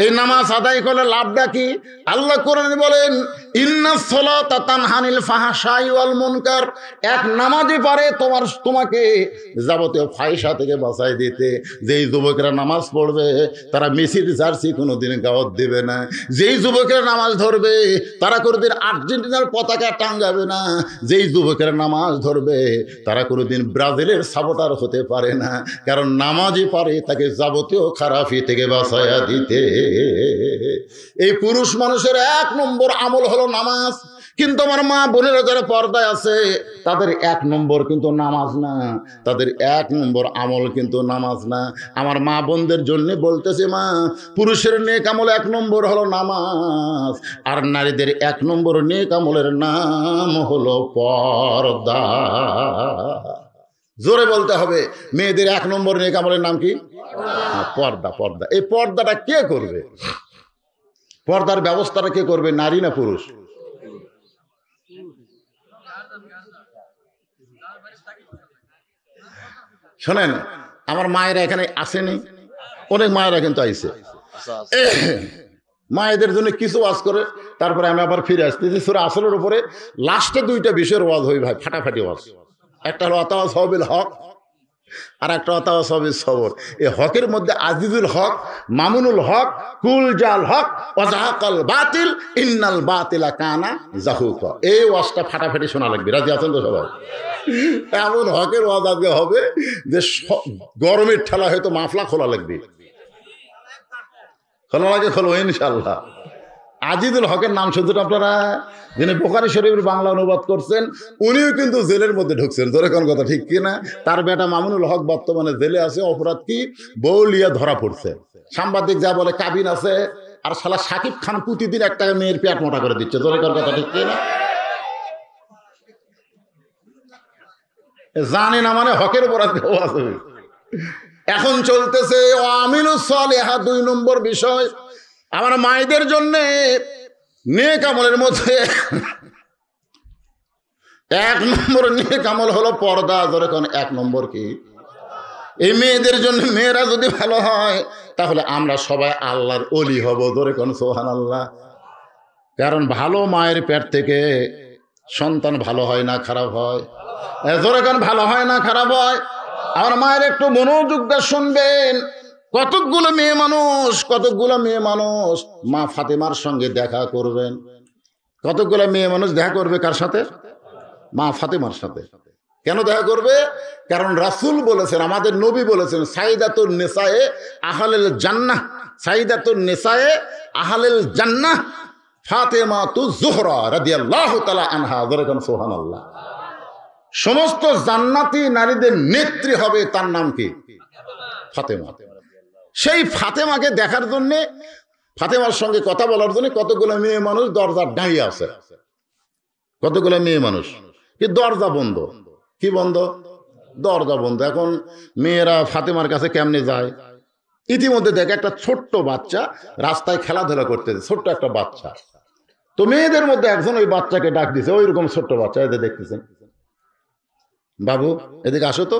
এই নামাজ আদায় করলে লাভটা কি? আল্লাহ কোরআনে বলেন ইন্নাস সালাতা তানহা আনিল ফাহশাই ওয়াল মুনকার। 1 নামাজই পারে তোমাকে যাবতীয় ফাহিশা থেকে বাঁচাই দিতে। যেই যুবকেরা নামাজ পড়বে তারা মেসির জার্সি কোনোদিন গাওয়াত দিবে না। যেই যুবকেরা নামাজ ধরবে তারা কোনোদিন আর্জেন্টিনার পতাকা টাঙ্গাবে না। যেই যুবকেরা নামাজ ধরবে তারা কোনোদিন ব্রাজিলের সাপোর্টার হতে পারে না। কারণ নামাজই পারে তাকে যাবতীয় খারাপি থেকে বাঁচাইয়া দিতে। এই পুরুষ মানুষের 1 নম্বর আমল হলো নামাজ। কিন্তু আমার মা বোনেরা যারা পর্দায় আছে, তাদের 1 নম্বর কিন্তু নামাজ না, তাদের 1 নম্বর আমল কিন্তু নামাজ না। আমার মা বোনদের জন্য বলতেছে, মা, পুরুষের নেক আমল 1 নম্বর হলো নামাজ, আর নারীদের 1 নম্বর নেক আমলের নাম হলো পর্দা। জোরে বলতে হবে, মেয়েদের 1 নম্বর নেক আমলের নাম কি? পর্দা। পর্দা, এই পর্দাটা কে করবে? পর্দার ব্যবস্থাটা কে করবে, নারী না পুরুষ? শোনেন, আমার মায়েরা এখানে আসেনি, অনেক মায়েরা কিন্তু আইছে। মায়েদের জন্য কিছু ওয়াজ করে, তারপরে আমি আবার ফিরে আসতেছি সূরা আসরের উপরে। লাস্টে 2টা বিষয়ের ওয়াজ হই ভাই, ফাটাফাটি ওয়াজ। একটা হলো আতাওয়াসাউ বিল হক, আর একটা আতাওয়াসাউ বিস সবর। এই হকের মধ্যে আজিজুল হক, মামুনুল হক, কুল জাল হক, ওয়াজাহাকাল বাতিল ইন্নাল বাতিলা কানা জাহুকা। এই ওয়াজটা ফাটাফাটি শোনা লাগবে। রাজি আছেন তো সবাই? এমন হকের ওয়াজ আজকে হবে যে গরমের ঠেলা হয়তো মাফলা খোলা লাগবে, খোলা লাগে, খোলো ইনশাল্লাহ। আজিজুল হকের নাম শুনছেন আপনারা, যিনি বুখারী শরীফের বাংলা অনুবাদ করছেন, উনিও কিন্তু জেলের মধ্যে ঢুকছেন। ধরে কোন কথা ঠিক কিনা? তার বেটা মামুনুল হক বর্তমানে জেলে আছে। অপরাধ কি? বউ লিয়া ধরা পড়ছে। সাংবাদিক যা বলে কাবিন আছে, আর শালা শাকিব খান প্রতিদিন একটা মেয়ের পেট মোটা করে দিচ্ছে। ধরে কোন কথা ঠিক কিনা? জানে না মানে হকের উপর আছে। এখন চলতেছে আমিলুস সালিহা 2 নম্বর বিষয়। আমার মায়েদের জন্য নেক আমলের মধ্যে 1 নম্বর নেক আমল হলো পর্দা। ধরে কোন 1 নম্বর কি? এই মেয়েদের জন্য, মেয়েরা যদি ভালো হয় তাহলে আমরা সবাই আল্লাহর ওলি হব। ধরে কোন সুবহানাল্লাহ। কারণ ভালো মায়ের পেট থেকে সন্তান ভালো হয় না খারাপ হয়? ধরে কোন ভালো হয় না খারাপ হয়? আমার মায়ের একটু মনোযোগ দিয়ে শুনবেন। কতগুলো মেয়ে মানুষ মা ফাতেমার সঙ্গে দেখা করবেন। কতগুলো মেয়ে মানুষ দেখা করবে কার সাথে? মা ফাতেমার সাথে। কেন দেখা করবে? কারণ রাসূল বলেছেন, আমাদের নবী বলেছেন, সাইদাতুন নিসায়ে আহলুল জান্নাহ, সাইদাতুন নিসায়ে আহলুল জান্নাহ ফাতেমাতু যুহরা রাদিয়াল্লাহু তাআলা আনহা। বলেন সুবহানাল্লাহ। সমস্ত জান্নাতি নারীদের নেত্রী হবে, তার নাম কি? ফাতেমা। সেই ফাতেমাকে দেখার জন্য, ফাতেমার সঙ্গে কথা বলার জন্য কতগুলো মেয়ে মানুষ দরজার দাঁড়িয়ে আছে। কতগুলো মেয়ে মানুষ, কি দরজা বন্ধ। কি বন্ধ? দরজা বন্ধ। এখন মেয়েরা ফাতেমার কাছে কেমনে যায়? ইতিমধ্যে দেখে একটা ছোট্ট বাচ্চা রাস্তায় খেলাধুলা করতেছে, ছোট্ট একটা বাচ্চা। তো মেয়েদের মধ্যে একজন ওই বাচ্চাকে ডাক দিছে, ওই রকম ছোট্ট বাচ্চা, এদের দেখতেছেন, বাবু এদিকে আসো তো।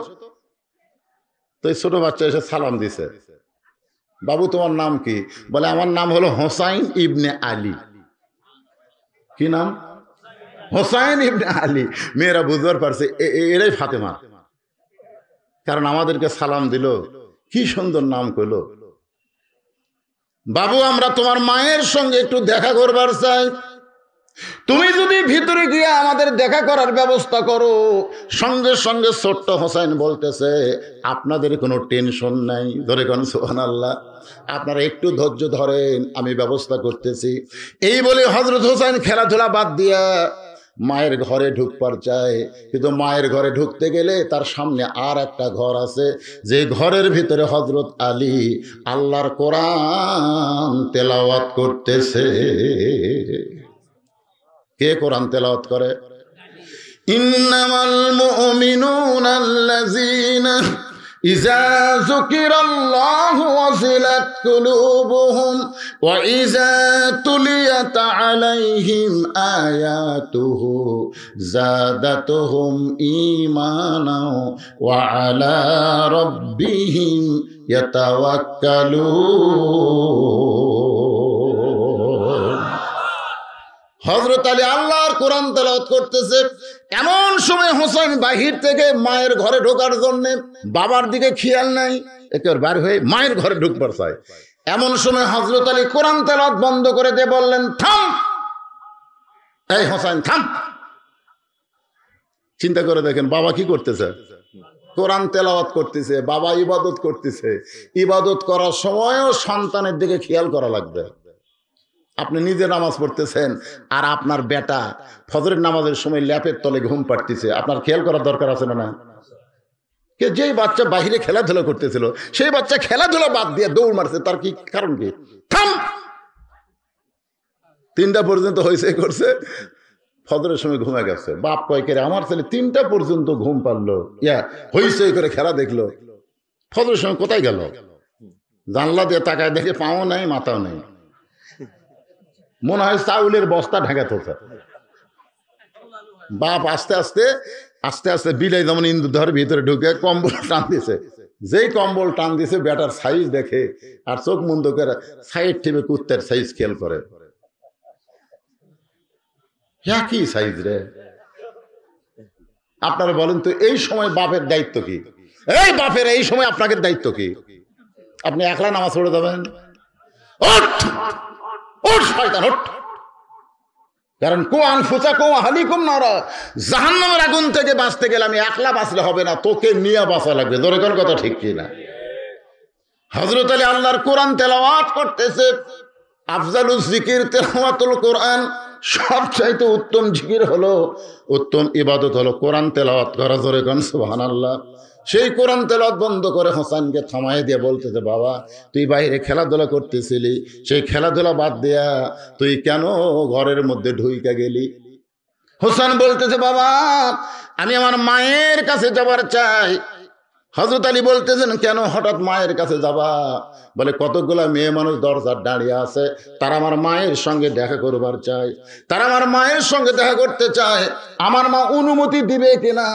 তো এই ছোট বাচ্চা এসে সালাম দিছে, বাবু তোমার নাম কি? বলে আমার নাম হলো হোসাইন ইবনে আলী। কি নাম? হোসাইন ইবনে আলী। মেয়েরা বুঝবার পারছে এরাই ফাতেমা, কারণ আমাদেরকে সালাম দিল, কি সুন্দর নাম কইল। বাবু আমরা তোমার মায়ের সঙ্গে একটু দেখা করবার চাই, তুমি যদি ভিতরে গিয়ে আমাদের দেখা করার ব্যবস্থা করো। সঙ্গে সঙ্গে ছোট্ট হোসাইন বলতেছে, আপনাদের কোনো টেনশন নাই। ধরে কোন সুবহানাল্লাহ। আপনারা একটু ধৈর্য ধরেন, আমি ব্যবস্থা করতেছি। এই বলে হযরত হোসাইন খেলাধুলা বাদ দিয়া মায়ের ঘরে ঢুকবার চায়। কিন্তু মায়ের ঘরে ঢুকতে গেলে তার সামনে আর একটা ঘর আছে, যে ঘরের ভিতরে হযরত আলী আল্লাহর কোরআন তেলাওয়াত করতেছে। কে কোরআন তেলাওয়াত করে? ইন্নামাল মুমিনুনা আল্লাযীনা ইযা যুকিরাল্লাহু ওয়াজিলাত কুলুবুহুম ওয়া ইযা তুলিয়াত আলাইহিম আয়াতুহু যাদাতুহুম ঈমানাও ওয়া আলা রাব্বিহিম ইয়াতাওয়াক্কালুন। হযরত আলী আল্লাহর কোরআন তেলাওয়াত করতেছে। এমন সময় হোসেন বাহির থেকে মায়ের ঘরে ঢোকার জন্য, বাবার দিকে খেয়াল নাই, একেবারে বার হয়ে মায়ের ঘরে ঢুকবার চায়। এমন সময় হযরত আলী কোরআন তেলাওয়াত বন্ধ করে দিয়ে বললেন, থাম, এই হোসেন থাম। চিন্তা করে দেখেন, বাবা কি করতেছে? কোরআন তেলাওয়াত করতেছে, বাবা ইবাদত করতেছে। ইবাদত করার সময়ও সন্তানের দিকে খেয়াল করা লাগবে। আপনি নিজে নামাজ পড়তেছেন আর আপনার বেটা ফজরের নামাজের সময় ল্যাপের তলে ঘুম পাড়তেছে, আপনার খেয়াল করার দরকার আছে না? কে যেই বাচ্চা বাহিরে খেলাধুলা করতেছিল, সেই বাচ্চা খেলাধুলা বাদ দিয়ে দৌড় মারছে, তার কি কারণ? কি? থাম। 3টা পর্যন্ত হইচই করছে, ফজরের সময় ঘুমে গেছে। বাপ কয় কে আমার ছেলে 3টা পর্যন্ত ঘুম পারলো, হইচই করে খেলা দেখলো, ফজরের সময় কোথায় গেল? জানলা দিয়ে তাকায় দেখে পাও নাই, মাথাও নেই, মনে হয় চাউলের বস্তা ঢাকা তোলছে। বাপ আস্তে আস্তে আস্তে আস্তে বিলাই যেমন ইন্দুর ধরে ভিতরে ঢুকে কম্বল টান দিছে। যেই কম্বল টান দিছে, বেটার সাইজ দেখে আর চোখ বন্ধ করে সাইড টিপে কুত্তের সাইজ খেয়াল করে। কি সাইজ রে? আপনারা বলেন তো, এই সময় বাপের দায়িত্ব কি? এই বাপের এই সময় আপনাদের দায়িত্ব কি? আপনি একলা নামাজ পড়ে যাবেন? ওঠ ওঠ শয়তান ওঠ। কারণ জাহান্নামের আগুন থেকে বাঁচতে গেলে আমি একলা বাঁচলে হবে না, তোকে নিয়ে বাঁচা লাগবে। ধরে কোন কথা ঠিক কিনা? হযরত আলী আল্লাহর কোরআন তেলাওয়াত করতেছে। আফজালুজ জিকির তেলাওয়াতুল কোরআন, সবচাইতে উত্তম জিকির হলো, উত্তম ইবাদত হলো কোরআন তেলাওয়াত করা। জোরে কোন সুবহানাল্লাহ। সেই কোরআন তেলাওয়াত বন্ধ করে হোসেনকে থামাই দিয়ে বলতেছে, বাবা তুই বাইরে খেলাধুলা করতেছিলি, সেই খেলাধুলা বাদ দিয়া তুই কেন ঘরের মধ্যে ঢুইকা গেলি? হোসেন বলতেছে, বাবা আমি আমার মায়ের কাছে যাবার চাই। হযরত আলী বলতেছেন, কেন হঠাৎ মায়ের কাছে যাবা? বলে কতগুলা মেয়ে মানুষ দরজার দাঁড়িয়ে আছে, তারা আমার মায়ের সঙ্গে দেখা করবার চায়, তারা আমার মায়ের সঙ্গে দেখা করতে চায়, আমার মা অনুমতি দিবে কিনা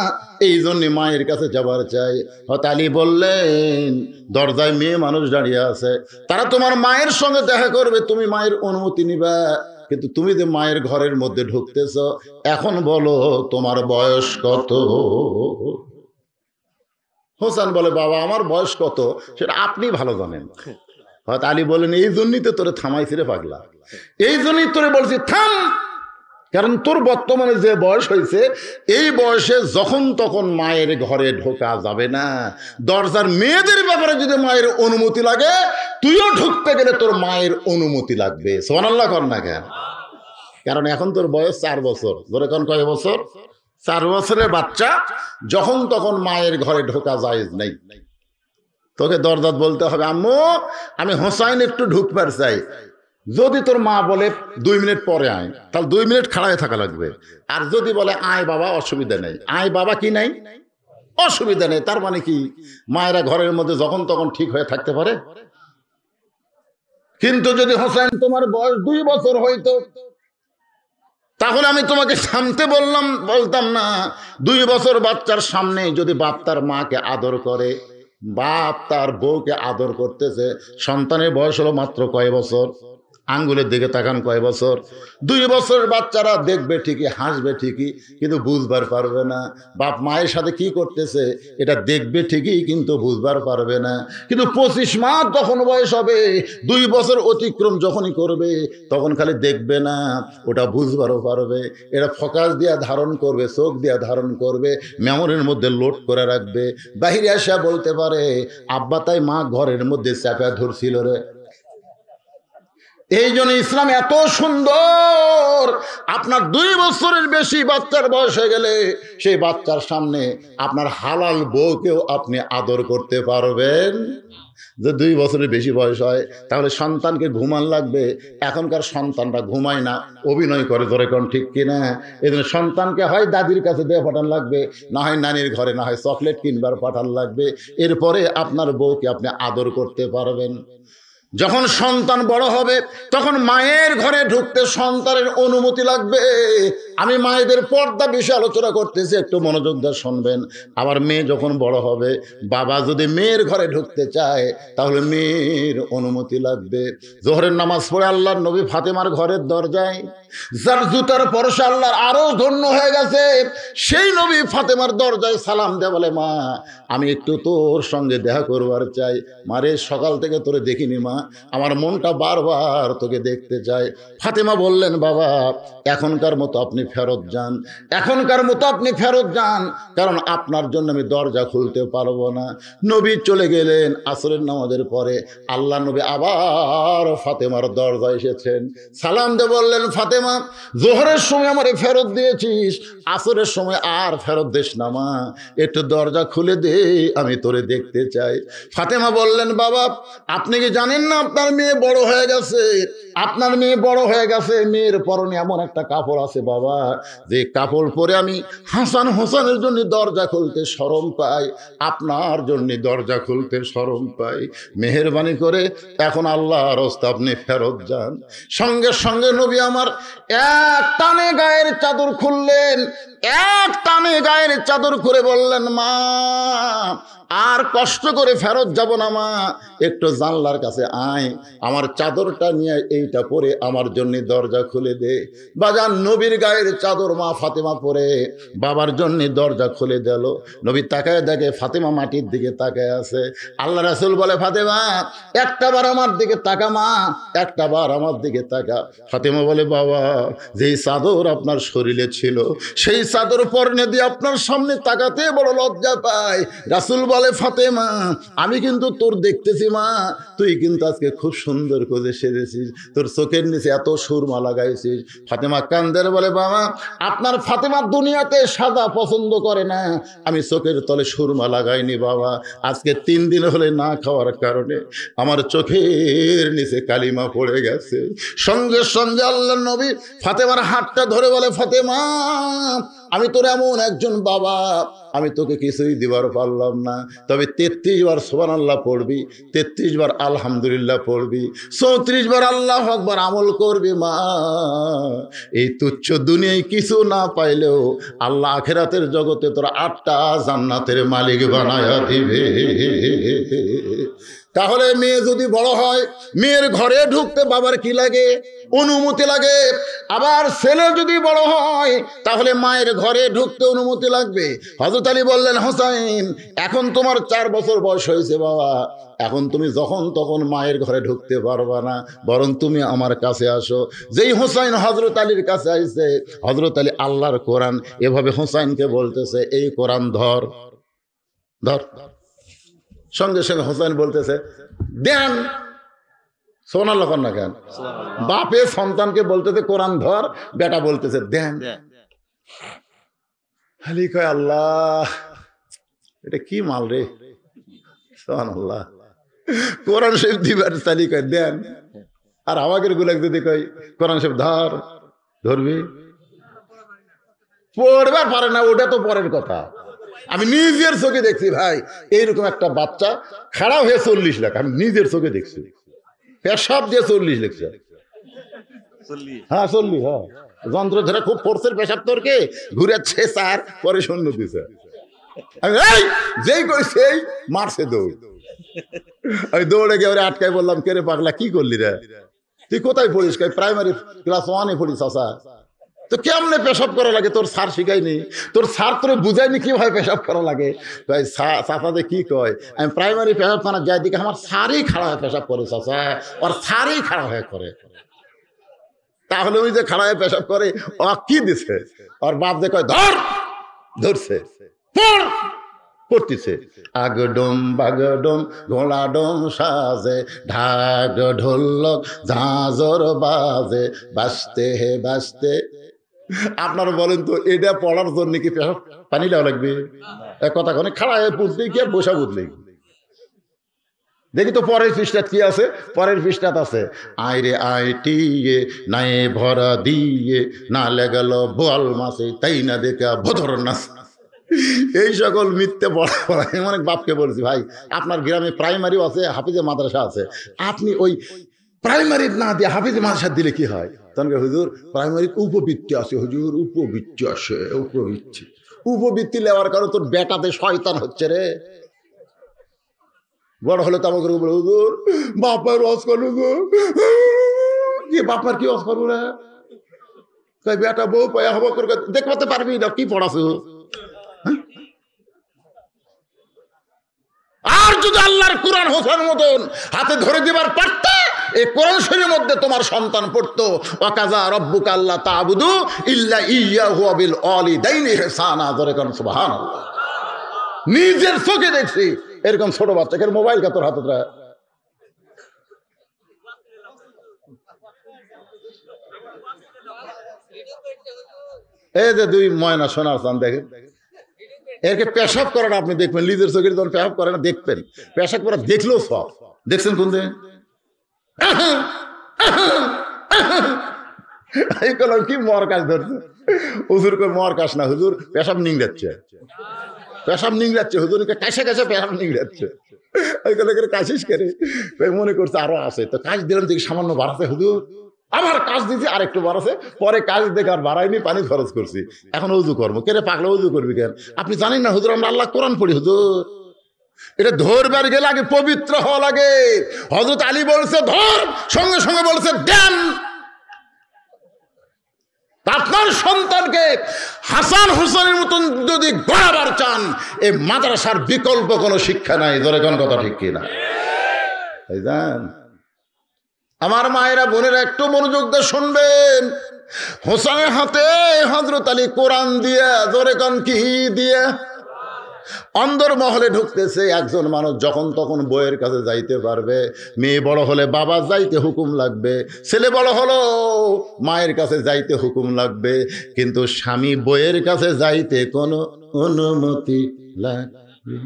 এই জন্য মায়ের কাছে যাবার চাই। হযরত আলী বললেন, দরজায় মেয়ে মানুষ দাঁড়িয়ে আছে, তারা তোমার মায়ের সঙ্গে দেখা করবে, তুমি মায়ের অনুমতি নিবা, কিন্তু তুমি যে মায়ের ঘরের মধ্যে ঢুকতেছ, এখন বলো তোমার বয়স কত? হোসেন বলে, বাবা আমার বয়স কত সেটা আপনি ভালো জানেন। হয়তো আলী বলেন, এই জন্যই তো তোরে থামাইছি রে পাগলা, এই জন্যই তোরে বলছি থাম, কারণ তোর বর্তমানে যে বয়স হয়েছে, এই বয়সে যখন তখন মায়ের ঘরে ঢোকা যাবে না। দরজার মেয়েদের ব্যাপারে যদি মায়ের অনুমতি লাগে, তুইও ঢুকতে গেলে তোর মায়ের অনুমতি লাগবে। সুবহানাল্লাহ কর না কেন? কারণ এখন তোর বয়স 4 বছর। ধরে কোন কয় বছর? 4 বছরের বাচ্চা, যখন তখন মায়ের ঘরে ঢোকা জায়েজ নাই। তোকে দরজাত বলতে হবে, আম্মু আমি হোসাইন একটু ঢুকবার চাই। যদি তোর মা বলে 2 মিনিট পরে আয়, তাহলে 2 মিনিট খাড়ায় থাকা লাগবে। আর যদি বলে আয় বাবা, অসুবিধা নেই। আয় বাবা কি নাই? অসুবিধা নেই। তার মানে কি, মায়েরা ঘরের মধ্যে যখন তখন ঠিক হয়ে থাকতে পারে। কিন্তু যদি হোসেন তোমার বয়স 2 বছর হইতো, তাহলে আমি তোমাকে থামতে বলতাম না। 2 বছর বাচ্চার সামনে যদি বাপ তার মাকে আদর করে, বাপ তার বউকে আদর করতেছে, সন্তানের বয়স হলো মাত্র কয় বছর? আঙ্গুলের দিকে তাকান, কয় বছর? 2 বছরের বাচ্চারা দেখবে ঠিকই, হাসবে ঠিকই, কিন্তু বুঝবার পারবে না বাপ মায়ের সাথে কি করতেছে। এটা দেখবে ঠিকই, কিন্তু বুঝবার পারবে না। কিন্তু 25 মাস যখন বয়স হবে, 2 বছর অতিক্রম যখনই করবে, তখন খালি দেখবে না, ওটা বুঝবারও পারবে। এটা ফোকাস দিয়া ধারণ করবে, চোখ দিয়া ধারণ করবে, মেমোরির মধ্যে লোড করে রাখবে। বাহিরে আসা বলতে পারে, আব্বা তাই মা ঘরের মধ্যে চাপা ধরছিল রে। এই জন্য ইসলাম এত সুন্দর। আপনার 2 বছরের বেশি বাচ্চার বয়স হয়ে গেলে, সেই বাচ্চার সামনে আপনার হালাল বউকেও আপনি আদর করতে পারবেন। যে 2 বছরের বেশি বয়স হয়, তাহলে সন্তানকে ঘুমান লাগবে। এখনকার সন্তানরা ঘুমায় না, অভিনয় করে। ধরে কোন ঠিক কিনা? এই জন্য সন্তানকে হয় দাদির কাছে দিয়ে পাঠান লাগবে, না হয় নানির ঘরে, না হয় চকলেট কিনবার পাঠান লাগবে। এরপরে আপনার বউকে আপনি আদর করতে পারবেন। যখন সন্তান বড় হবে, তখন মায়ের ঘরে ঢুকতে সন্তানের অনুমতি লাগবে। আমি মায়েদের পর্দা বিষয়ে আলোচনা করতেছি, একটু মনোযোগ দিয়ে শুনবেন। আবার মেয়ে যখন বড় হবে, বাবা যদি মেয়ের ঘরে ঢুকতে চায়, তাহলে মেয়ের অনুমতি লাগবে। জোহরের নামাজ পড়ে আল্লাহর নবী ফাতেমার ঘরের দরজায়, যার জুতার পরশে আল্লাহর আরো ধন্য হয়ে গেছে, সেই নবী ফাতেমার দরজায় সালাম দেয়, বলে মা আমি একটু তোর সঙ্গে দেখা করবার চাই। মারে সকাল থেকে তোরে দেখিনি মা, আমার মনটা বারবার তোকে দেখতে চায়। ফাতেমা বললেন, বাবা এখনকার মতো আপনি ফেরত যান, এখনকার মতো আপনি ফেরত যান, কারণ আপনার জন্য আমি দরজা খুলতে পারবো না। নবী চলে গেলেন। আসরের নামাজের পরে আল্লাহ নবী আবার ফাতেমার দরজায় এসেছেন, সালাম দিয়ে বললেন, ফাতেমা জোহরের সময় আমারে ফেরত দিয়েছিস, আসরের সময় আর ফেরত দিস না মা, একটু দরজা খুলে দে, আমি তোরে দেখতে চাই। ফাতেমা বললেন, বাবা আপনি কি জানেন না আপনার মেয়ে বড় হয়ে গেছে? আপনার মেয়ে বড় হয়ে গেছে, মেয়ের পরনে এমন একটা কাপড় আছে বাবা, যে কাপড় পরে আমি হাসান হোসেনের জন্য দরজা খুলতে শরম পাই, আপনার জন্য দরজা খুলতে শরম পাই। মেহেরবানি করে এখন আল্লাহর রাস্তায় আপনি ফেরত যান। সঙ্গে সঙ্গে নবী আমার এক টানে গায়ের চাদর খুললেন, এক টানে গায়ের চাদর খুলে বললেন, মা আর কষ্ট করে ফেরত যাব না মা, একটু জানলার কাছে আয়, আমার চাদরটা নিয়ে এইটা পরে আমার জন্য দরজা খুলে দে। বাজান নবীর গায়ের চাদর মা ফাতেমা পরে বাবার জন্য দরজা খুলে দিল। নবী তাকায় দেখে ফাতেমা মাটির দিকে তাকায় আছে। আল্লাহ রাসূল বলে, ফাতেমা একটাবার আমার দিকে তাকা মা, একটা বার আমার দিকে তাকা। ফাতেমা বলে, বাবা যেই চাদর আপনার শরীরে ছিল সেই চাদর পরনে দিয়ে আপনার সামনে তাকাতে বড় লজ্জা পায়। রাসূল বলে, ফাতেমা আমি কিন্তু তোর দেখতেছি মা, তুই কিন্তু আজকে খুব সুন্দর করে সেজেছিস, তোর চোখের নিচে এত সুরমা লাগাইছিস। ফাতেমা কান্দের বলে, বাবা আপনার ফাতেমা দুনিয়াতে সাদা পছন্দ করে না, আমি চোখের তলে সুরমা লাগাইনি বাবা, আজকে 3 দিন হলে না খাওয়ার কারণে আমার চোখের নিচে কালিমা পড়ে গেছে। সঙ্গে সঙ্গে আল্লাহর নবী ফাতেমার হাতটা ধরে বলে, ফাতেমা আমি তোর এমন একজন বাবা, আমি তোকে কিছুই দিবার পারলাম না, তবে 33 বার সুবহানাল্লাহ পড়বি, 33 বার আলহামদুলিল্লাহ পড়বি, 34 বার আল্লাহু আকবার আমল করবি মা। এই তুচ্ছ দুনিয়ায় কিছু না পাইলেও আল্লাহ আখিরাতের জগতে তোর 8টা জান্নাতের মালিক বানায়া দিবে। তাহলে মেয়ে যদি বড় হয়, মেয়ের ঘরে ঢুকতে বাবার কি লাগে? অনুমতি লাগে। আবার ছেলে যদি বড় হয় তাহলে মায়ের ঘরে ঢুকতে অনুমতি লাগবে। হযরত আলী বললেন, হোসাইন এখন তোমার 4 বছর বয়স হয়েছে বাবা, এখন তুমি যখন তখন মায়ের ঘরে ঢুকতে পারবা না, বরং তুমি আমার কাছে আসো। যেই হোসাইন হযরত আলীর কাছে আইছে, হযরত আলী আল্লাহর কোরআন এভাবে হোসাইনকে বলতেছে, এই কোরআন ধর ধর। সঙ্গে সঙ্গে হোসেন বলতেছে, দেন। সুবহানাল্লাহ না কেন? বাপে সন্তানকে বলতেছে কোরআন ধর, বেটা বলতেছে দেন। খালি কয় আল্লাহ এটা কি মাল রে। সুবহানাল্লাহ। কোরআন শরীফ দিবার চালি কয় দেন, আর আমাদের গুলাক যদি কয় কোরআন শরীফ ধর, ধরবি? পড়বার পারে না, ওটা তো পরের কথা। আমি নিজের চোখে দেখছি ভাই, এইরকম একটা বাচ্চা খাড়া হয়ে 40 লাখ, আমি নিজের চোখে দেখছি, পেশাব দিয়ে 40 লাখ। হ্যাঁ 40, হ্যাঁ যন্ত্র ধরে খুব ফোর্সের পেশাব তোরকে ঘুরেছে স্যার, পরে শূন্য দিছে। যেই কই সেই মারছে দৌড়। আমি দৌড়ে গিয়ে ওরে আটকাই বললাম, কে রে পাগলা কি করলি রে, তুই কোথায় পড়িস? প্রাইমারি ক্লাস 1-এ পড়িস। আসা তো কেমনে পেশাব করা লাগে তোর স্যার শিখায়নি? তোর স্যার তোরে বুঝায়নি কিভাবে পেশাব করা লাগে? চাচাদের কি কয়, আমি প্রাইমারি পেশাব খানা যাই দিকে আমার স্যারই খাড়া হয়ে পেশাব করে, চাচা ওর স্যারই খাড়া হয়ে করে। তাহলে ওই যে খাড়া হয়ে পেশাব করে ও কি দিছে? ওর বাপ যে কয় ধর, ধরছে, পড়তেছে, আগডম বাগডম ঘোড়াডম সাজে, ঢাক ঢোলক ঝাঁঝর বাজে, বাজতে হে বাজতে। আপনারা বলেন তো, এটা পড়ার জন্য কি পেশাব পানি দেওয়া লাগবে? এক কথা কনে খাড়া হয়ে পড়তে কি আর বসা বুঝলে? দেখি তো পরের পৃষ্ঠাত কি আছে। পরের পৃষ্ঠাত আছে, আইরে আইটিয়ে নাই ভরা দিয়ে না লেগাল বোয়াল মাসে তাই না দেখা ভদর নাচ। এই সকল মিথ্যে পড়া। অনেক বাপকে বলছি, ভাই আপনার গ্রামে প্রাইমারিও আছে, হাফিজে মাদ্রাসা আছে, আপনি ওই প্রাইমারি না দিয়ে হাফিজে মাদ্রাসা দিলে কি হয়? তখন হুজুর প্রাইমারি উপবৃত্তি আছে, হুজুর উপবৃত্তি আসে, উপবৃত্তি। উপবৃত্তি নেওয়ার কারণে তোর বেটাতে শয়তান হচ্ছে রে। বড় হলে তো আমাকে বলে, হুজুর বাপার ওয়াজ করবো গো। কি বাপার কি ওয়াজ করবো রে? তাই বেটা বউ পায়া হবো করে দেখতে পারবি না কি পড়াছো। আর যদি আল্লাহর কোরআন হোসেন মতন হাতে ধরে দিবার পারতে, এই কোরআন শরীফের মধ্যে তোমার সন্তান পড়তো, ওয়াকাযা রাব্বুকা আল্লা তা'বুদু ইল্লা ইয়্যাহু ওয়া বিল ওয়ালিদাইনি ইহসানা। ধরে কোন সুবহানাল্লাহ। নিজের চোখে দেখছি এরকম ছোট বাচ্চাকে মোবাইল কা তোর হাতে ধরে। এই যে 2 ময়না সোনার চান দেখেন, এরকে পেশাব করাটা আপনি দেখবেন, নিজের চোখের যখন পেশাব করে না দেখবেন, পেশাব করা দেখলেও সব দেখছেন কোন দিন? কি মরকাশ ধরছে হুজুর, মরকাশ না হুজুর, পেশাব নিংড়াচ্ছে, পেশাব নিংড়াচ্ছে হুজুর, কাছে কাছে পেশাব নিংড়াচ্ছে। কাশিস করে মনে করছে আরো আছে, তো কাজ দিলাম দেখি সামান্য বাড়াতে হুজুর, আবার কাজ দিয়েছি আর একটু বাড়াছে, পরে কাজ দেখে আর বাড়াইনি, পানি খরচ করছি, এখন উজু করবো। কে রে পাগলা উজু করবি কেন? আপনি জানেন না হুজুর আমরা আল্লাহ কোরআন পড়ি হুজুর, এটা ধরবার গেলে আগে পবিত্র হওয়া লাগে। হযরত আলী বলছে ধর, সঙ্গে সঙ্গে বলছে দেন। আপনার সন্তানকে হাসান হোসেনের মতন যদি গড়াবার চান, এই মাদ্রাসার বিকল্প কোনো শিক্ষা নাই। ধরে কোন কথা ঠিক কিনা? আমার মায়েরা বোনেরা একটু মনোযোগ দিয়ে শুনবেন। হোসেনের হাতে হযরত আলী কোরআন দিয়ে, জোরে কান কি দিয়ে, অন্দর মহলে ঢুকতেছে। একজন মানুষ যখন তখন বইয়ের কাছে যাইতে পারবে। মেয়ে বড় হলে বাবা যাইতে হুকুম লাগবে, ছেলে বড় হলো মায়ের কাছে যাইতে হুকুম লাগবে, কিন্তু স্বামী বইয়ের কাছে যাইতে কোনো অনুমতি লাগবে।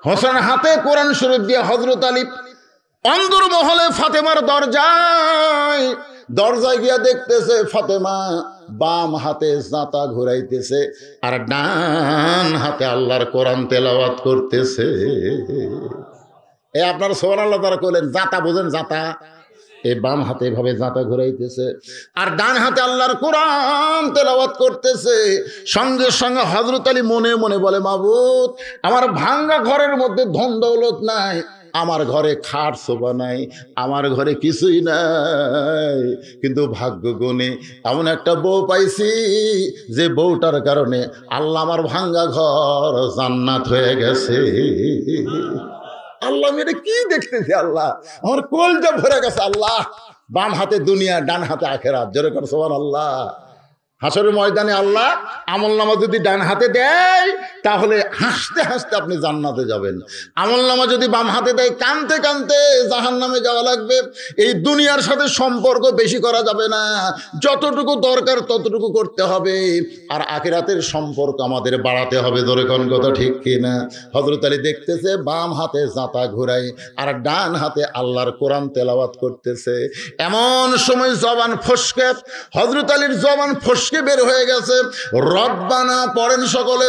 হোসেনের হাতে কোরআন শরীফ দিয়ে হযরত আলী অন্দর মহলে ফাতেমার দরজায় গিয়া দেখতেছে ফাতেমা বাম হাতে জাঁতা ঘুরাইতেছে আর ডান হাতে আল্লাহর কোরআন তেলাওয়াত করতেছে। আপনারা সুবহানাল্লাহ তারা কইলেন, জাঁতা বোঝেন? জাঁতা এই বাম হাতে এভাবে জাঁতা ঘুরাইতেছে আর ডান হাতে আল্লাহর কোরআন তেলাওয়াত করতেছে। সঙ্গে সঙ্গে হযরত আলী মনে মনে বলে, মাবুদ, আমার ভাঙ্গা ঘরের মধ্যে ধন দৌলত নাই, আমার ঘরে খাট সোফা নাই, আমার ঘরে কিছুই নাই, কিন্তু ভাগ্য গুণে এমন একটা বউ পাইছি যে বউটার কারণে আল্লাহ আমার ভাঙ্গা ঘর জান্নাত হয়ে গেছে। আল্লাহ মেরে কি দেখতেছে, আল্লাহ আমার কলজা ভরে গেছে। আল্লাহ বাম হাতে দুনিয়া, ডান হাতে আখেরাত। জোরে করে সুবহানাল্লাহ। হাসরের ময়দানে আল্লাহ আমলনামা যদি ডান হাতে দেয় তাহলে হাসতে হাসতে আপনি জান্নাতে যাবেন। আমলনামা যদি বাম হাতে দেয় কানতে কানতে জাহান্নামে যাওয়া লাগবে। এই দুনিয়ার সাথে সম্পর্ক বেশি করা যাবে না, যতটুকু দরকার ততটুকু করতে হবে, আর আখিরাতের সম্পর্ক আমাদের বাড়াতে হবে। ধরে কোন কথা ঠিক কিনা? হযরত আলী দেখতেছে বাম হাতে জাঁতা ঘুরাই আর ডান হাতে আল্লাহর কোরআন তেলাওয়াত করতেছে। এমন সময় জবান ফসকে, হযরত আলীর জবান ফসকে বের হয়ে গেছে, রব্বানা পড়েন সকলে,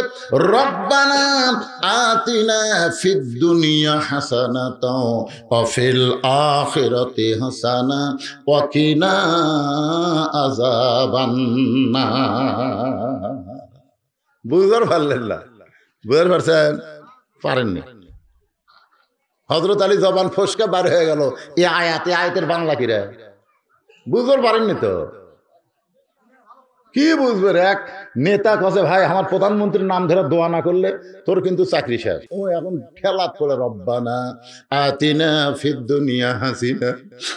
রব্বানা আতিনা ফিদ দুনিয়া হাসানাতাও ওয়া ফিল আখিরাতি হাসানা ওয়া কিনা আযাবান্নার। বুঝতে পারলেন না? বুঝতে পারছেন? পারেননি। হযরত আলী জবান ফসকে বার হয়ে গেল। এই আয়াতের বাংলা কি রে? বুঝতে পারেননি তো? কি বুঝবে? এক নেতা কসে, ভাই আমার প্রধানমন্ত্রীর নাম ধরে দোয়া না করলে তোর কিন্তু চাকরি শেষ। ও এখন খেলাত করে রব্বানা আতিনা ফিদ দুনিয়া হাসিনা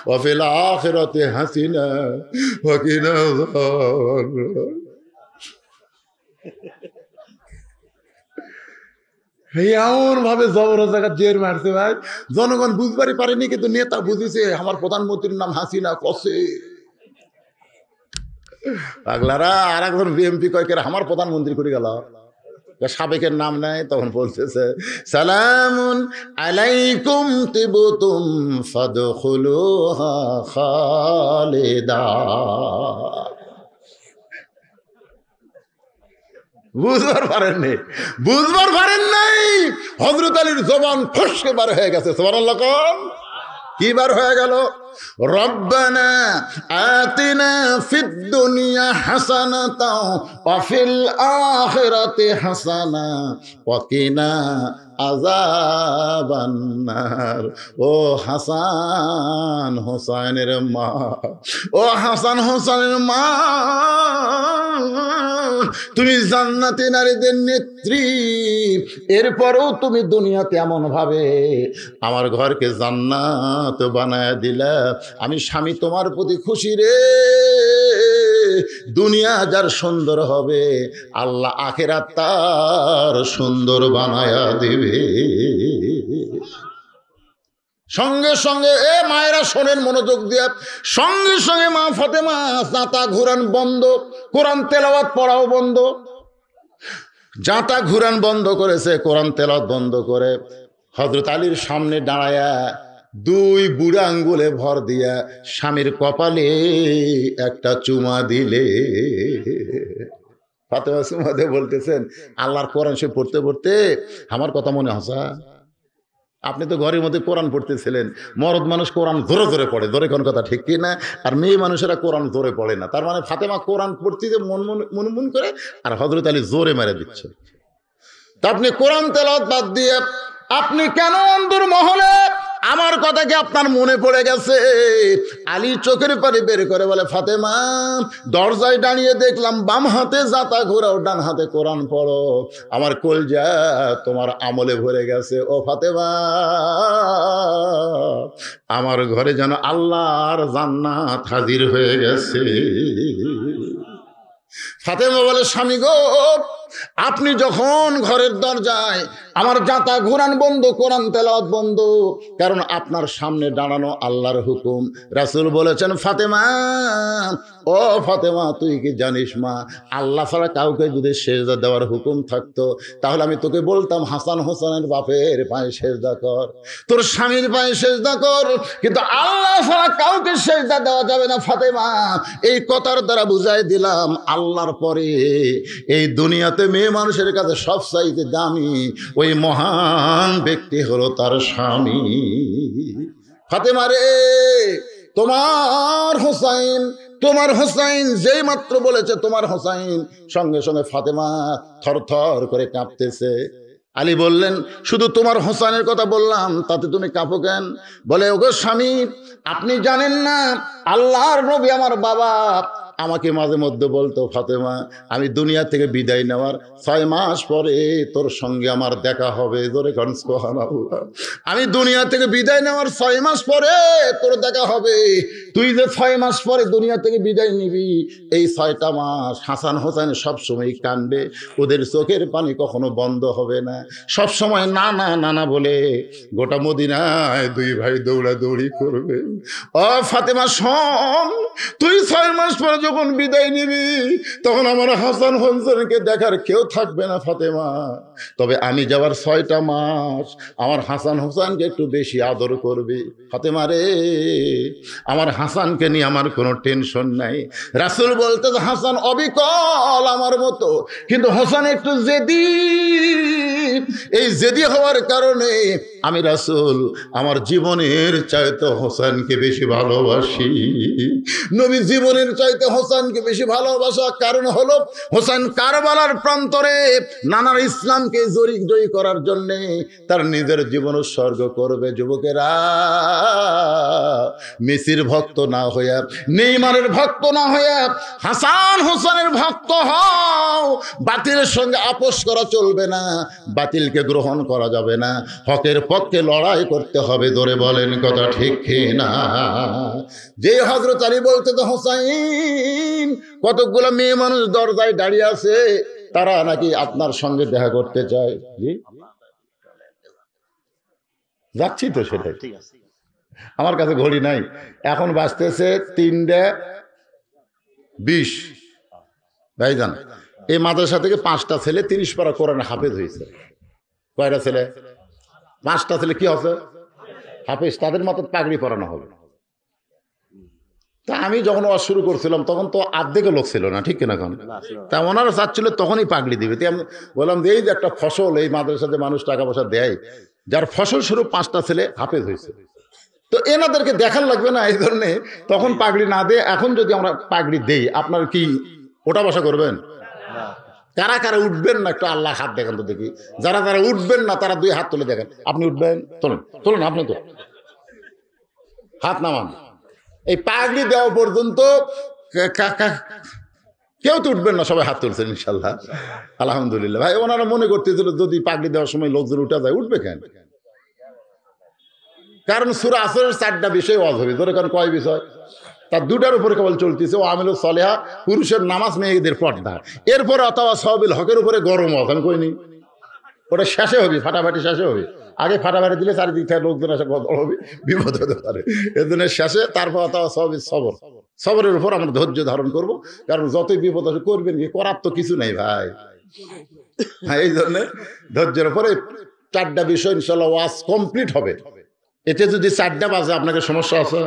ওয়া ফিল আখিরাতি হাসিনা ওয়া কিনা আযাবান্নার। এমন ভাবে জবর জায়গা জের মারছে ভাই, জনগণ বুঝবারই পারেনি, কিন্তু নেতা বুঝেছে আমার প্রধানমন্ত্রীর নাম হাসিনা কসে। পাগলারা আর একজন বিএমপি কয়েকের আমার প্রধানমন্ত্রী করে গেল, সাবেকের নাম নেয়, তখন বলতেছে সালামুন আলাইকুম তিবতুম ফাদখুলুহা খালিদা। বুঝবার পারেন নাই। হযরত আলীর জবান ফসকে বার হয়ে গেছে। সুবহানাল্লাহ। কি বার হয়ে গেল? রব্বানা আতিনা ফিদ দুনিয়া হাসানাতাও ওয়া ফিল আখিরাতি হাসানা ওয়া কিনা আযাবান্নার। ও হাসান হোসেনের মা, ও হাসান হোসেনের মা, তুমি জান্নাতি নারীদের নেত্রী, এরপরেও তুমি দুনিয়াতে এমন ভাবে আমার ঘরকে জান্নাত বানায় দিলা। আমি স্বামী তোমার প্রতি খুশি রে। দুনিয়া যার সুন্দর হবে আল্লাহ আখিরাত তার সুন্দর বানায়া দিবে। সঙ্গে সঙ্গে মায়েরা শোনেন মনোযোগ দিয়ে, সঙ্গে সঙ্গে মা ফাতেমা জাঁতা ঘুরান বন্ধ, কোরআন তেলাওয়াত পড়াও বন্ধ। জাঁতা ঘুরান বন্ধ করেছে, কোরআন তেলাওয়াত বন্ধ করে হযরত আলীর সামনে দাঁড়ায়া দুই বুড়া আঙ্গুলে ভর দিয়া স্বামীর কপালে একটা চুমা দিলে। ফাতেমা চুমা দিয়ে বলতেছেন, আল্লাহর কোরআন সে পড়তে পড়তে আমার কথা মনে হসা। আপনি তো ঘরের মধ্যে কোরআন পড়তেছিলেন, মরদ মানুষ কোরআন জোরে জোরে পড়ে, ধরে কোন কথা ঠিক কি না? আর মেয়ে মানুষেরা কোরআন জোরে পড়ে না। তার মানে ফাতেমা কোরআন পড়তে যে মন করে, আর হযরত আলী জোরে মেরে দিচ্ছে। তা আপনি কোরআন তেলাওয়াত বাদ দিয়ে আপনি কেন অন্দর মহলে আমার কথা কি আপনার মনে পড়ে গেছে? আলী চোখের পানি বের করে বলে, ফাতেমা দরজায় দাঁড়িয়ে দেখলাম বাম হাতে জাতা ঘোরাও, ডান হাতে কোরআন পড়ো, আমার কলজা তোমার আমলে ভরে গেছে। ও ফাতেমা, আমার ঘরে যেন আল্লাহর জান্নাত হাজির হয়ে গেছে। ফাতেমা বলে, স্বামী গো, আপনি যখন ঘরের দরজায় আমার জাতা ঘোরান বন্ধ, কোরআন তেলাওয়াত বন্ধ, কারণ আপনার সামনে দাঁড়ানো আল্লাহর হুকুম। রাসূল বলেছেন, ফাতেমা ও ফাতেমা, তুই কি জানিস মা, আল্লাহ ছাড়া কাউকে যদি সেজদা দেওয়ার হুকুম থাকতো তাহলে আমি তোকে বলতাম হাসান হোসেনের বাপের পায়ে সেজদা কর, তোর স্বামীর পায়ে সেজদা কর, কিন্তু আল্লাহ ছাড়া কাউকে সেজদা দেওয়া যাবে না। ফাতেমা, এই কথার দ্বারা বুঝাই দিলাম আল্লাহর পরে এই দুনিয়াতে মেয়ে মানুষের কাছে সবচাইতে দামি ওই মহান ব্যক্তি হলো তার স্বামী। ফাতেমা রে, তোমার হোসাইন যেই মাত্র বলেছে তোমার হোসাইন, সঙ্গে সঙ্গে ফাতেমা থরথর করে কাঁপতেছে। আলী বললেন, শুধু তোমার হোসাইনের কথা বললাম, তাতে তুমি কাঁপো কেন? বলে, ওগো স্বামী, আপনি জানেন না আল্লাহর নবী আমার বাবা আমাকে মাঝে মধ্যে বলতো, ফাতেমা আমি দুনিয়া থেকে বিদায় নেওয়ার 6 মাস পরে তোর সঙ্গে আমার দেখা হবে। জোরে কোন সুবহানাল্লাহ। আমি দুনিয়া থেকে বিদায় নেওয়ার 6 মাস পরে তোর দেখা হবে। তুই যে 6 মাস পরে দুনিয়া থেকে বিদায় নিবি, এই 6টা মাস হাসান হোসেন সবসময় কান্দবে, ওদের চোখের পানি কখনো বন্ধ হবে না, সবসময় না না না না বলে গোটা মদিনায় 2 ভাই দৌড়াদৌড়ি করবে। ও ফাতেমা শোন, তুই 6 মাস পরে যখন বিদায় নিবি তখন আমার হাসান হোসেনকে দেখার কেউ থাকবে না ফাতেমা, তবে আমি যাওয়ার 6টা মাস আমার হাসান হোসেনকে একটু বেশি আদর করবি। ফাতেমা রে, আমার হাসানকে নিয়ে আমার কোনো টেনশন নাই। রাসূল বলতে, হাসান অবিকল আমার মতো, কিন্তু হাসান একটু জেদি। এই জেদি হওয়ার কারণে আমি রাসূল আমার জীবনের চাইতে হোসেনকে বেশি ভালোবাসি। নবী জীবনের চাইতে হোসেনকে বেশি ভালোবাসা কারণ হলো, হোসেন কারবালার প্রান্তরে নানার ইসলামকে জয়ী করার জন্যে তার নিজের জীবন উৎসর্গ করবে। যুবকেরা, মেসির ভক্ত না হইয়া, নেইমারের ভক্ত না হইয়া হাসান হোসেনের ভক্ত হও। বাতিলের সঙ্গে আপোষ করা চলবে না, বাতিলকে গ্রহণ করা যাবে না, হকের পক্ষে লড়াই করতে হবে। ধরে বলেন কথা ঠিক না? যে হযরত আলী বলতে তো, হোসাইন কতগুলো মেয়ে মানুষ দরজায় দাঁড়িয়ে আছে, তারা নাকি আপনার সঙ্গে দেখা করতে চায়। জি যাচ্ছি তো, সেটাই ঠিক আছে। আমার কাছে ঘড়ি নাই, এখন বাজতেছে 3:20। ভাইজান, এই মাদ্রাসা থেকে 5টা ছেলে 30 পারা কোরআনে হাফেজ হয়েছে। কয়টা ছেলে? 5টা ছেলে কি হবে? হাফেজ। তাদের মতো পাগড়ি পরানো হবে। তা আমি যখন ওয়াজ শুরু করছিলাম তখন তো আর্ধেকও লোক ছিল না, ঠিক কিনা? তা ওনারা চাচ্ছিল তখনই পাগড়ি দিবে। তাই আমি বললাম যে এই যে একটা ফসল, এই মাদ্রাসাতে মানুষ টাকা পয়সা দেয়, যার ফসল স্বরূপ 5টা ছেলে হাফেজ হয়েছে, তো এনাদেরকে দেখার লাগবে না, এই ধরনে তখন পাগড়ি না দিয়ে এখন যদি আমরা পাগড়ি দেই, আপনার কি ওটা বসা করবেন? কারা কারা উঠবেন না একটু আল্লাহ হাত দেখান তো দেখি। যারা যারা উঠবেন না তারা 2 হাত তুলে দেখেন। আপনি উঠবেন? তোলেন আপনি তো হাত নামান। এই পাগড়ি দেওয়া পর্যন্ত কেউ তো উঠবেন না, সবাই হাত তুলছেন ইনশাল্লাহ, আলহামদুলিল্লাহ। ভাই, ওনারা মনে করতেছিল যদি পাগড়ি দেওয়ার সময় লোকজন উঠে যায়, উঠবে কেন? কারণ সূরা আসরের 4টা বিষয় ওয়াজ হবে। ধরে কারণ কয় বিষয়? তার 2টার উপরে কেবল চলতেছে, ও আমিলুস সালেহা, পুরুষের নামাজ, মেয়েদের পর্দা। এরপরে অথবা সাওয়াবিল হকের উপরে গরম ওয়াজ, আমি কইনি ওটা শেষে হবে, ফাটাফাটি শেষে হবে। আগে ফাটাফাটি দিলে চারিদিক থেকে লোকজন এসে বদল হবে, বিপদ হতে পারে। এর জন্য শেষে তারপর অথবা সাওয়াবিল সবরের উপর আমরা ধৈর্য ধারণ করব, কারণ যতই বিপদ আসে করবেন কি, করার তো কিছু নেই ভাই। হ্যাঁ, এই জন্য ধৈর্যের উপরে 4টা বিষয় ইনশাল্লাহ ওয়াজ কমপ্লিট হবে। এতে যদি 4টা বাজে আপনাকে সমস্যা আছে?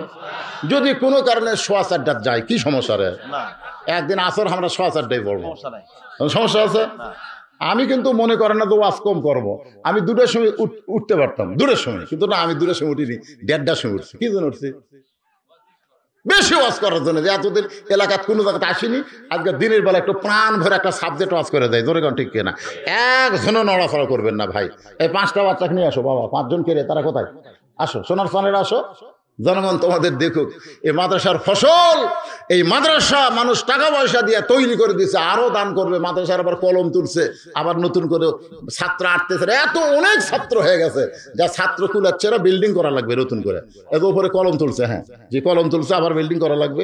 যদি কোনো কারণে 4:15 যায়, কি সমস্যা রে? একদিন আসর আমরা 4:15 পড়বো, সমস্যা আছে? আমি কিন্তু মনে করেন না তো ওয়াজ কম করবো। আমি 2টার সময় উঠতে পারতাম, 2টার সময়, কিন্তু না, আমি 2টার সময় উঠিনি, 1:30টার সময় উঠছি। কি জন্য উঠছি? বেশি ওয়াজ করার জন্য, যে এতদিন এলাকার কোনো জায়গাতে আসিনি, আজকে দিনের বেলা একটু প্রাণ ভরে একটা সাবজেক্ট ওয়াজ করে দেয়। ধরে কারণ ঠিক কিনা? একজনও নড়াফড়া করবেন না ভাই। এই 5টা বাচ্চাকে নিয়ে আসো বাবা, 5 জন কে রে? তারা কোথায়? আসো সোনার চাঁদের আসো, জনগণ তোমাদের দেখুক এই মাদ্রাসার ফসল। এই মাদ্রাসা মানুষ টাকা পয়সা দিয়ে তৈরি করে দিচ্ছে, আরো দান করবে। মাদ্রাসার আবার কলম তুলছে, আবার নতুন করে ছাত্র আটতেছে, এত অনেক ছাত্র হয়ে গেছে, যা ছাত্র কুলাচ্ছে না, বিল্ডিং করা লাগবে নতুন করে। এর উপরে কলম তুলছে, হ্যাঁ যে কলম তুলছে, আবার বিল্ডিং করা লাগবে।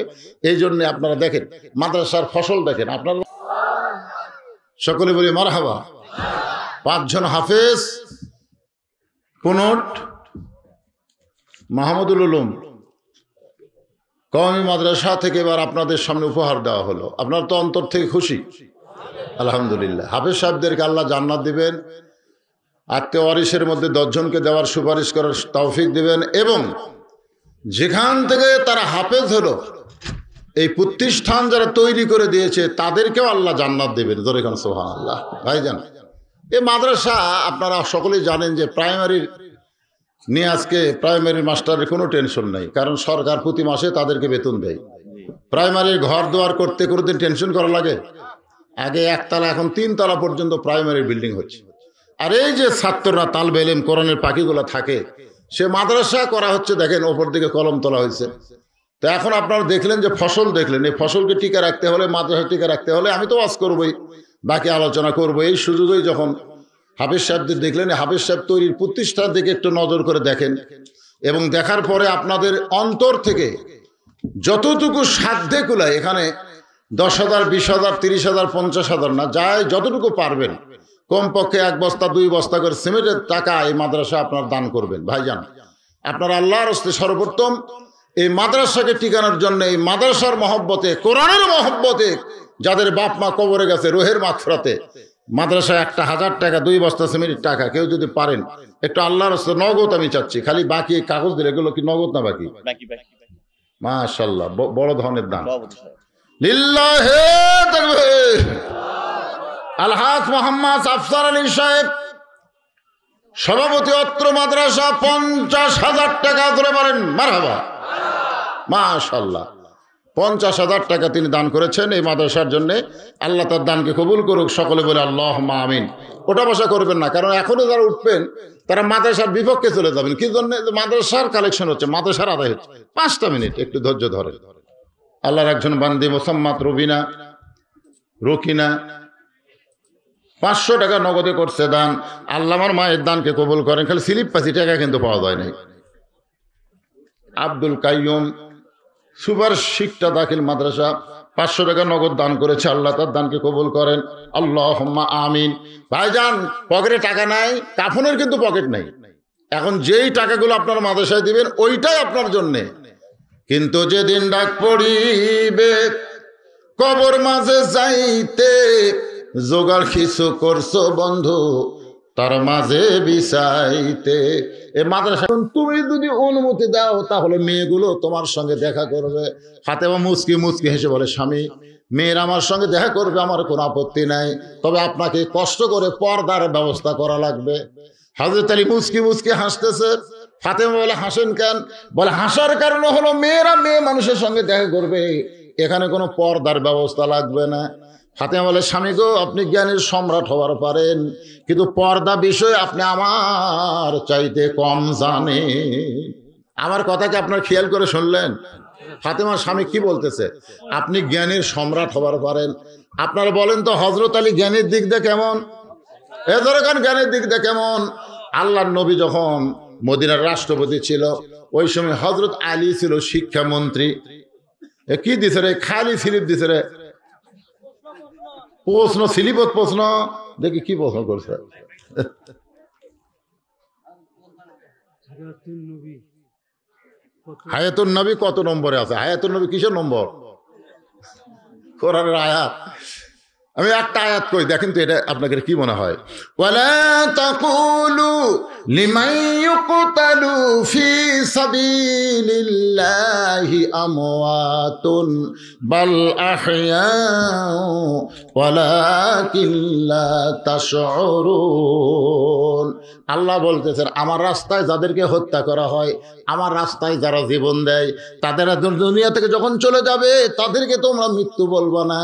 এই জন্য আপনারা দেখেন মাদ্রাসার ফসল দেখেন। আপনারা সকলে বলি মারহাবা। 5 জন হাফেজ, কুনুত, মাহমুদুল উলুম কওমি মাদ্রাসা থেকে এবার আপনাদের সামনে উপহার দেওয়া হলো। আপনারা তো অন্তর থেকে খুশি? আলহামদুলিল্লাহ। হাফেজ সাহেবদেরকে আল্লাহ জান্নাত দিবেন, আত্মীয় ওয়ারিসের মধ্যে 10 জনকে দেওয়ার সুপারিশ করার তৌফিক দিবেন, এবং যেখান থেকে তারা হাফেজ হলো এই প্রতিষ্ঠান যারা তৈরি করে দিয়েছে তাদেরকেও আল্লাহ জান্নাত দেবেন। জোরে কান সুবহানাল্লাহ। ভাইজান, এই মাদ্রাসা আপনারা সকলেই জানেন যে প্রাইমারির নিয়ে আজকে প্রাইমারির মাস্টারের কোনো টেনশন নেই, কারণ সরকার প্রতি মাসে তাদেরকে বেতন দেয়। প্রাইমারির ঘর দুয়ার করতে কোনোদিন টেনশন করা লাগে? আগে 1 তলা, এখন 3 তলা পর্যন্ত প্রাইমারির বিল্ডিং হচ্ছে। আর এই যে ছাত্ররা তালবে ইলম কোরআনের পাখিগুলো থাকে, সে মাদ্রাসা করা হচ্ছে। দেখেন ওপর দিকে কলম তোলা হয়েছে। তো এখন আপনারা দেখলেন যে ফসল দেখলেন, এই ফসলকে টিকে রাখতে হলে, মাদ্রাসা টিকে রাখতে হলে আমি তো ওয়াজ করবই, বাকি আলোচনা করবো। এই সুযোগেই যখন হাফেজ সাহেবদের দেখলেন, হাফেজ সাহেব তৈরির প্রতিষ্ঠান দিকে একটু নজর করে দেখেন, এবং দেখার পরে আপনাদের অন্তর থেকে যতটুকু সাধ্যে কুলায়, এখানে 10,000, 20,000, 30,000, 50,000 না, যায় যতটুকু পারবেন, কমপক্ষে 1 বস্তা 2 বস্তা করে সিমেন্টের টাকা এই মাদ্রাসা আপনার দান করবেন। ভাইজান, আপনারা আল্লাহর হস্তে সর্বোত্তম এই মাদ্রাসাকে টিকানোর জন্য, এই মাদ্রাসার মহব্বতে, কোরআনের মহব্বতে যাদের বাপ মা কবরে গেছে, রোহের মাগফিরাতে, মাদ্রাসায় 1,000 টাকা, 2 বস্তা সিমেন্টের টাকা কেউ যদি পারেন, একটু আল্লাহর হস্তে নগদ আমি চাচ্ছি, খালি বাকি কাগজ দিলে, এগুলো কি নগদ না বাকি? মাশাআল্লাহ, বড় ধরনের দান। লিল্লাহি তাকবীর। আলহাজ মোহাম্মদ আফসার আলী সাহেব, সভাপতি অত্র মাদ্রাসা, 50,000 টাকা ধরে পারেন মারহাবা। মাশাআল্লাহ, 50,000 টাকা তিনি দান করেছেন এই মাদ্রাসার জন্য। আল্লাহ তার দানকে কবুল করুক। সকলে বলে আল্লাহুম্মা আমিন। ওটা বসা করবেন না, কারণ এখনো যারা উঠবেন তারা মাদ্রাসার বিপক্ষে চলে যাবেন। কি জন্য? মাদ্রাসার কালেকশন হচ্ছে, মাদ্রাসার আদায় হচ্ছে। 5টা মিনিট একটু ধৈর্য ধরেন। আল্লাহর একজন বান্দি মোসাম্মাত রবিনা, রকিনা 500 টাকা নগদে করছে দান। আল্লাহ আমার মায়ের দানকে কবুল করেন। খালি স্লিপ পাচ্ছি, টাকা কিন্তু পাওয়া যায় নাই। আব্দুল কাইয়ুম সুপার শিক্ষা দাখিল মাদ্রাসা 500 টাকা নগদ দান করেছে। আল্লাহ তার দানকে কবুল করেন। আল্লাহুম্মা আমিন। ভাইজান, পকেটে টাকা নাই, কাফনের কিন্তু পকেট নাই। এখন যেই টাকাগুলো আপনার মাদ্রাসায় দিবেন ওইটাই আপনার জন্যে, কিন্তু যেদিন ডাক পড়িবে কবর মাঝে যাইতে, জোগাড় কিছু করছো বন্ধু তার মাঝে বিছাইতে। এ মাদ্রাসা তুমি যদি অনুমতি দাও তাহলে মেয়েগুলো তোমার সঙ্গে দেখা করবে। ফাতেমা মুচকি মুচকি হেসে বলে, স্বামী, মেয়ের আমার সঙ্গে দেখা করবে, আমার কোনো আপত্তি নাই, তবে আপনাকে কষ্ট করে পর্দার ব্যবস্থা করা লাগবে। হযরত আলী মুচকি মুচকি হাসতেছে। ফাতেমা বলে, হাসেন কেন? বলে, হাসার কারণ হলো মেয়েরা মেয়ে মানুষের সঙ্গে দেখা করবে, এখানে কোনো পর্দার ব্যবস্থা লাগবে না। ফাতেমা বলে, স্বামী গো, আপনি জ্ঞানের সম্রাট হওয়ার পারেন, কিন্তু পর্দা বিষয়ে আপনি আমার চাইতে কম জানেন। আমার কথাকে আপনার খেয়াল করে শুনলেন? ফাতেমার স্বামী কি বলতেছে? আপনি জ্ঞানের সম্রাট হওয়ার পারেন, আপনারা বলেন তো হযরত আলী জ্ঞানের দিক দিয়ে কেমন? এ ধরে জ্ঞানের দিক দিয়ে কেমন? আল্লাহর নবী যখন মদিনার রাষ্ট্রপতি ছিল, ওই সময় হযরত আলী ছিল শিক্ষামন্ত্রী। কি দিছে রে? খালি স্লিপ দিছে রে, প্রশ্ন স্লিপত প্রশ্ন। দেখি কি প্রশ্ন করছে। হায়াতুন নবী কত নম্বরে আছে? হায়াতুন নবী কিসের নম্বর? কোরআনের আয়াত। আমি একটা আয়াত কই, দেখেন তো এটা আপনাদের কি মনে হয়। ওয়ালা তাকুলু লিমান ইউকতালু ফি সাবিলিল্লাহি আমওয়াতুন বাল আহইয়াউ ওয়ালাকিন লা তাশউরুন। আল্লাহ বলতেছেন, আমার রাস্তায় যাদেরকে হত্যা করা হয়, আমার রাস্তায় যারা জীবন দেয়, তাদের দুনিয়া থেকে যখন চলে যাবে তাদেরকে তোমরা মৃত্যু বলবো না।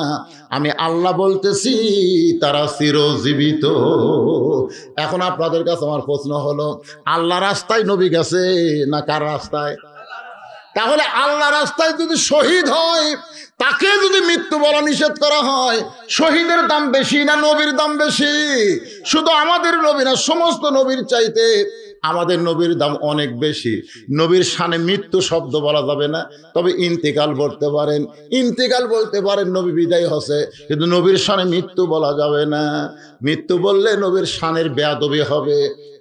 আমি আল্লাহ বলতেছি তারা চিরজীবিত। এখন আপনাদের কাছে আমার প্রশ্ন হলো, আল্লাহ রাস্তায় নবী গেছে না কার রাস্তায়? তাহলে আল্লাহ রাস্তায় যদি শহীদ হয়, তাকে যদি মৃত্যু বলা নিষেধ করা হয়, শহীদের দাম বেশি না নবীর দাম বেশি? শুধু আমাদের নবী না, সমস্ত নবীর চাইতে আমাদের নবীর দাম অনেক বেশি। নবীর শানে মৃত্যু শব্দ বলা যাবে না, তবে ইন্তেকাল বলতে পারেন, ইন্তেকাল বলতে পারেন, নবী বিদায় হচ্ছে, কিন্তু নবীর শানে মৃত্যু বলা যাবে না। মৃত্যু বললে নবীর শানের বেয়াদবি হবে।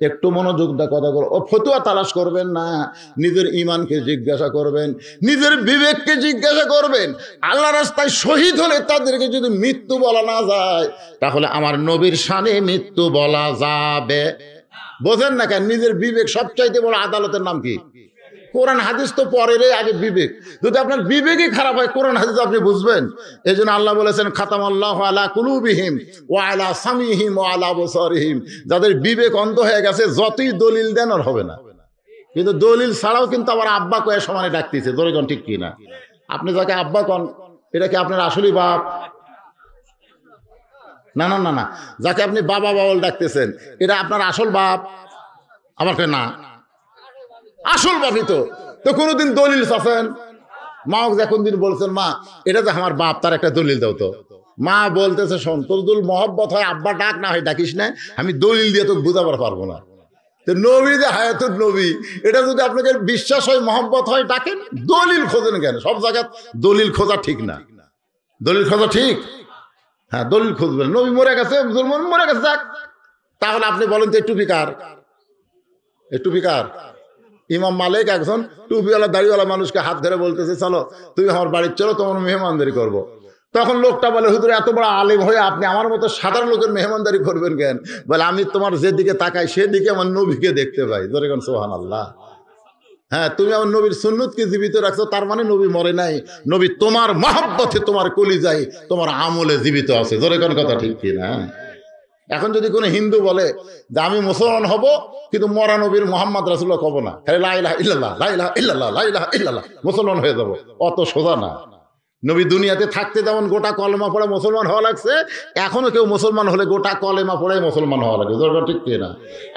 একটু মনোযোগ দিয়ে কথা বল, ও ফতুয়া তালাশ করবেন না, নিজের ঈমানকে জিজ্ঞাসা করবেন, নিজের বিবেককে জিজ্ঞাসা করবেন। আল্লাহ রাস্তায় শহীদ হলে তাদেরকে যদি মৃত্যু বলা না যায়, তাহলে আমার নবীর শানে মৃত্যু বলা যাবে? বোঝেন না কেন? নিজের বিবেক সবচাইতে বড় আদালতের নাম কি? কোরআন হাদিস তো পরের, আগে বিবেক। যদি আপনার বিবেকই খারাপ হয়, কোরআন হাদিস আপনি বুঝবেন? এই জন্য আল্লাহ বলেছেন, খাতামাল্লাহু আলা কুলুবিহিম ওয়া আলা সামিহিম ওয়া আলা আবসারিহিম। যাদের বিবেক অন্ধ হয়ে গেছে, যতই দলিল দেন আর হবে না। কিন্তু দলিল ছাড়াও কিন্তু আমার আব্বা কয়ে সমানে ডাকতেছে, ধরে কোন ঠিক কিনা? আপনি যাকে আব্বা কন, এটা কি আপনার আসলেই বাপ? না না না না, যাকে আপনি বাবা বাবল ডাকতেছেন, এটা আপনার আসল বাপ? আমাকে না, আসল বাপই তো। তো কোনোদিন দলিল চাচ্ছেন? মা যখন দিন বলছেন, মা এটা যে আমার বাপ, তার একটা দলিল দাও তো। মা বলতেছে, শোন, তোর যদি মহব্বত হয় আব্বা ডাক, না হয় ডাকিস না, আমি দলিল দিয়ে তোকে বুঝাবার পারবো না। তো নবী যে হায়াতুর নবী, এটা যদি আপনাকে বিশ্বাস হয়, মহব্বত হয়, ডাকেন। দলিল খোঁজেন কেন? সব জায়গায় দলিল খোঁজা ঠিক না। দলিল খোঁজা ঠিক? হ্যাঁ, দলিল খুঁজবেন। নবী মরে গেছে, মরে গেছে, যাক। তাহলে আপনি বলেন তো, এই টুপি কার? এই টুপি কার? ইমাম মালিক একজন টুপিওয়ালা দাড়িওয়ালা মানুষকে হাত ধরে বলতেছে, চলো তুমি আমার বাড়ির চলো, তোমার মেহমানদারি করবো। তখন লোকটা বলে, হুজুর এত বড় আলেম হয়ে আপনি আমার মতো সাধারণ লোকের মেহমানদারি করবেন কেন? বলে, আমি তোমার যেদিকে তাকাই সেদিকে আমার নবীকে দেখতে পাই। জোরে কোন সুবহানাল্লাহ। হ্যাঁ, তুমি আমার নবীর সুন্নতকে জীবিত রাখছো, তার মানে নবী মরে নাই। নবী তোমার মহব্বতে, তোমার কলিজায়, তোমার আমলে জীবিত আছে। জোরে কোন কথা ঠিক কিনা? এখন যদি কোনো হিন্দু বলে যে আমি মুসলমান হব, কিন্তু মরা নবীর মোহাম্মদ রাসূলুল্লাহ কব না, খালি লা ইলাহা ইল্লাল্লাহ, লা ইলাহা ইল্লাল্লাহ, লা ইলাহা ইল্লাল্লাহ, মুসলমান হয়ে যাব, অত সোজা না। নবী দুনিয়াতে থাকতে যেমন গোটা কলেমা পড়ে মুসলমান হওয়া লাগছে, এখনো কেউ মুসলমান হলে গোটা কলেমা পড়ে মুসলমান হওয়া লাগে। জোরে ঠিক কিনা?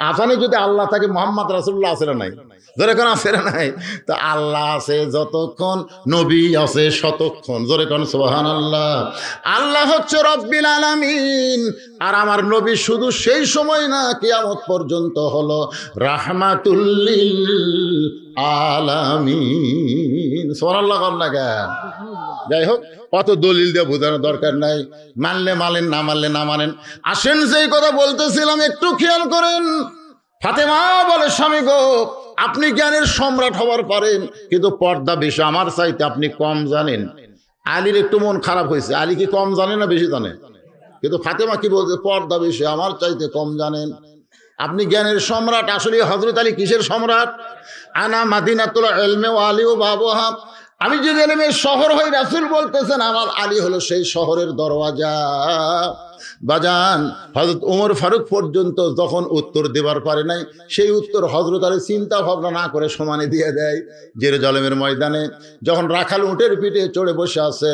আসানে যদি আল্লাহ থাকে, মোহাম্মদ রাসূলুল্লাহ আছে না নাই? জোরে কোন আছে না নাই? তো আল্লাহ আছে যতক্ষণ, নবী আছে শতক্ষণ। জোরে কোন সুবহানাল্লাহ। আল্লাহ হচ্ছে রব্বিল আলামিন, আর আমার নবী শুধু সেই সময় না, কিয়ামত পর্যন্ত হলো রাহমাতুল লিল আলামিন। সুবহানাল্লাহ। কর না কেন? যাই হোক, অত দলিল দিয়ে বোঝানোর দরকার নাই। মানলে মানেন, না মানলে না মানেন। আসেন, সেই কথা বলতেছিলাম, একটু খেয়াল করেন। ফাতেমা বলে, স্বামী গো, আপনি জ্ঞানের সম্রাট হবার পারেন, কিন্তু পর্দা বিষয় আমার চাইতে আপনি কম জানেন। আলীর একটু মন খারাপ হয়েছে। আলী কি কম জানে না বেশি জানে? কিন্তু ফাতেমা কি বলছে? পর্দা বিষয় আমার চাইতে কম জানেন। আপনি জ্ঞানের সম্রাট। আসলে হযরত আলী কিসের সম্রাট? আনা মাদিনাতুল ইলমি ওয়া আলী বাবুহা। আমি যে ইলমের শহর হই, রাসূল বলতেছেন আমার আলী হলো সেই শহরের দরওয়াজা। বাজান, হযরত ওমর ফারুক পর্যন্ত যখন উত্তর দেবার পারে নাই, সেই উত্তর হযরত আলী চিন্তা ভাবনা না করে সমানে দিয়ে দেয়। জেরুজালেমের ময়দানে যখন রাখাল উটের পিঠে চড়ে বসে আছে,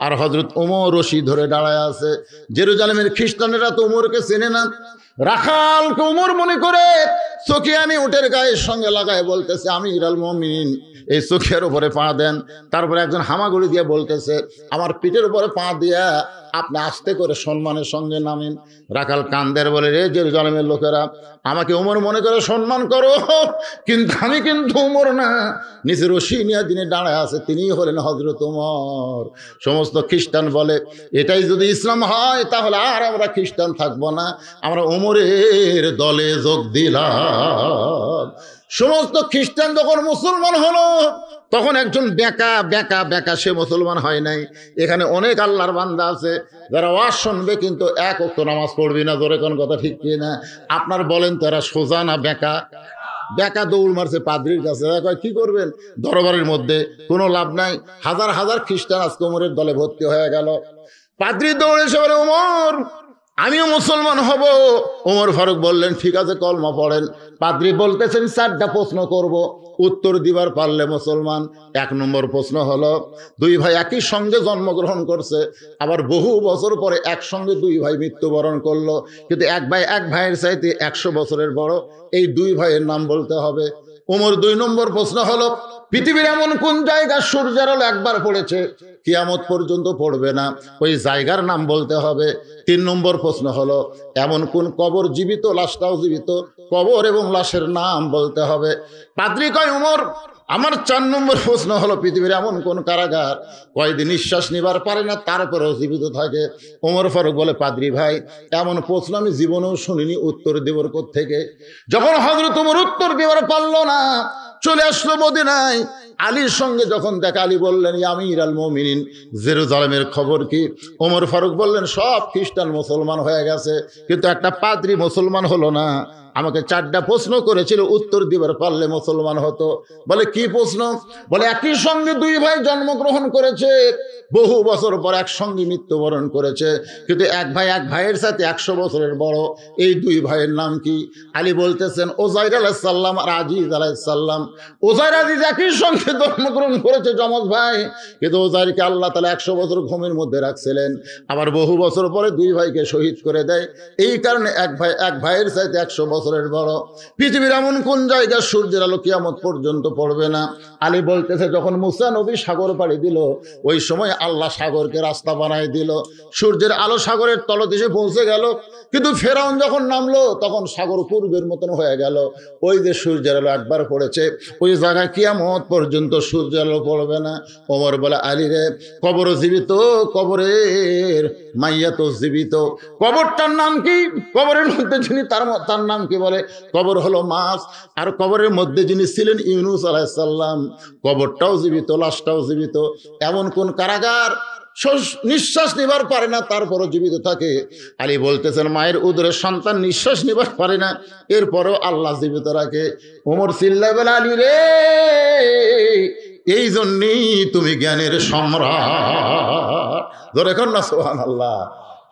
আর হযরত ওমর রশি ধরে দাঁড়ায় আছে, জেরুজালেমের খ্রিস্টানেরা তো ওমরকে চেনে না। রাখালকে ওমর মনে করে চকিয়ানি উটের গায়ের সঙ্গে লাগায় বলতেছে, আমিরুল মুমিনিন, এই চোখের উপরে পা দেন। তারপরে একজন হামাগুড়ি দিয়ে বলতেছে, আমার পিঠের উপরে পা দিয়া আপনি আস্তে করে সম্মানের সঙ্গে নামেন। রাখাল কান্দের বলে, রে জেরুজালেমের লোকেরা, আমাকে ওমর মনে করে সম্মান করো, কিন্তু আমি কিন্তু ওমর না। নিচে রশি নিয়ে যিনি দাঁড়ায় আছে, তিনিই হলেন হযরত ওমর। সমস্ত খ্রিস্টান বলে, এটাই যদি ইসলাম হয়, তাহলে আর আমরা খ্রিস্টান থাকবো না, আমরা ওমরের দলে যোগ দিলাম। সমস্ত খ্রিস্টান যখন মুসলমান হলো, তখন একজন বেকা সে মুসলমান হয় নাই। এখানে অনেক আল্লাহর বান্দা আছে যারা ওয়াজ শুনবে, কিন্তু এক ওয়াক্ত নামাজ পড়বি না। জোরে কোন কথা ঠিক কি না? আপনার বলেন তো, এরা সোজা না বেকা? দৌড় মারছে পাদ্রির কাছে। কি করবেন? দরবারের মধ্যে কোনো লাভ নাই। হাজার হাজার খ্রিস্টান আজকে ওমরের দলে ভর্তি হয়ে গেল। পাদ্রি দৌড়ে এসে বলে, ওমর, আমিও মুসলমান হব। ওমর ফারুক বললেন ঠিক আছে কলমা পড়েন। পাদ্রী বলতেছেন 4টা প্রশ্ন করব, উত্তর দিবার পারলে মুসলমান। 1 নম্বর প্রশ্ন হলো, 2 ভাই একই সঙ্গে জন্মগ্রহণ করছে, আবার বহু বছর পরে একসঙ্গে 2 ভাই মৃত্যুবরণ করলো, কিন্তু এক ভাইয়ের চাইতে 100 বছরের বড়। এই 2 ভাইয়ের নাম বলতে হবে। ওমর 2 নম্বর প্রশ্ন হলো, পৃথিবীর এমন কোন জায়গা সূর্যের আলো একবার পড়েছে কিয়ামত পর্যন্ত পড়বে না, ওই জায়গার নাম বলতে হবে। 3 নম্বর প্রশ্ন হলো, এমন কোন কবর জীবিত, লাশটাও জীবিত, কবর এবং লাশের নাম বলতে হবে। পাদ্রী কয়, ওমর আমার 4 নম্বর প্রশ্ন হলো, পৃথিবীর এমন কোন কারাগার কয়দিন নিঃশ্বাস নিবার পারে না তারপরেও জীবিত থাকে। ওমর ফারুক বলে, পাদ্রী ভাই এমন প্রশ্ন আমি জীবনেও শুনিনি, উত্তর দেবর কোত্থেকে? যখন হযরত ওমর উত্তর দেবার পারলো না, চলে আসলো মদিনায়। আলীর সঙ্গে যখন দেখা, আলী বললেন, ইয়া আমিরুল মুমিনিন, জেরুজালেমের খবর কি? ওমর ফারুক বললেন, সব খ্রিস্টান মুসলমান হয়ে গেছে, কিন্তু একটা পাদ্রী মুসলমান হলো না। আমাকে 4টা প্রশ্ন করেছিল, উত্তর দিবার পারলে মুসলমান হতো। বলে কি প্রশ্ন? বলে একই সঙ্গে 2 ভাই জন্মগ্রহণ করেছে, বহু বছর পর একসঙ্গে মৃত্যুবরণ করেছে, কিন্তু এক ভাইয়ের সাথে 100 বছরের বড়। এই 2 ভাইয়ের নাম কি? আলী বলতেছেন, ওজাইর আলাইহিস সালাম আর আজিজ আলাইহিস সালাম। ওজাইর আজিজ একই সঙ্গে জন্মগ্রহণ করেছে, যমজ ভাই, কিন্তু ওজাইরকে আল্লাহ তাআলা 100 বছর ঘুমের মধ্যে রাখছিলেন, আবার বহু বছর পরে 2 ভাইকে শহীদ করে দেয়। এই কারণে এক ভাইয়ের চাইতে 100 বছরের বড়। পৃথিবীর এমন কোন জায়গা সূর্যের আলো কিয়ামত পর্যন্ত পড়বে না? আলী বলতেছে, যখন মুসা নবী সাগর পাড়ি দিল, ওই সময় আল্লাহ সাগরকে রাস্তা বানাই দিল, সূর্যের আলো সাগরের তলদেশে পৌঁছে গেল। কিন্তু ফেরাউন যখন নামলো, তখন সাগর পূর্বের মতন হয়ে গেল। ওই যে সূর্যের আলো একবার পড়েছে, ওই জায়গায় কিয়ামত পর্যন্ত সূর্যের আলো পড়বে না। ওমর বলে, আলী রে, কবর জীবিত, কবরের মাইয়া তো জীবিত। কবরটার নাম কি? কবরের মধ্যে যিনি, তার নাম কি? বলে কবর হলো মাছ। আর কবরের মধ্যে যিনি ছিলেন ইউনূস আলাইহিস সালাম, কবরটাও জীবিত, লাশটাও জীবিত। এমন কোন কারাগার নিঃশ্বাস নিবার পারে না তারপরও জীবিত থাকে? আলী বলতেছেন, মায়ের উদরের সন্তান নিঃশ্বাস নিবার পারে না, এরপরও আল্লাহ জীবিত রাখে। ওমর চিল্লায় বলে, আলী রে, এই জন্যই তুমি জ্ঞানের সম্রাট। ধরে কর না সুবহানাল্লাহ।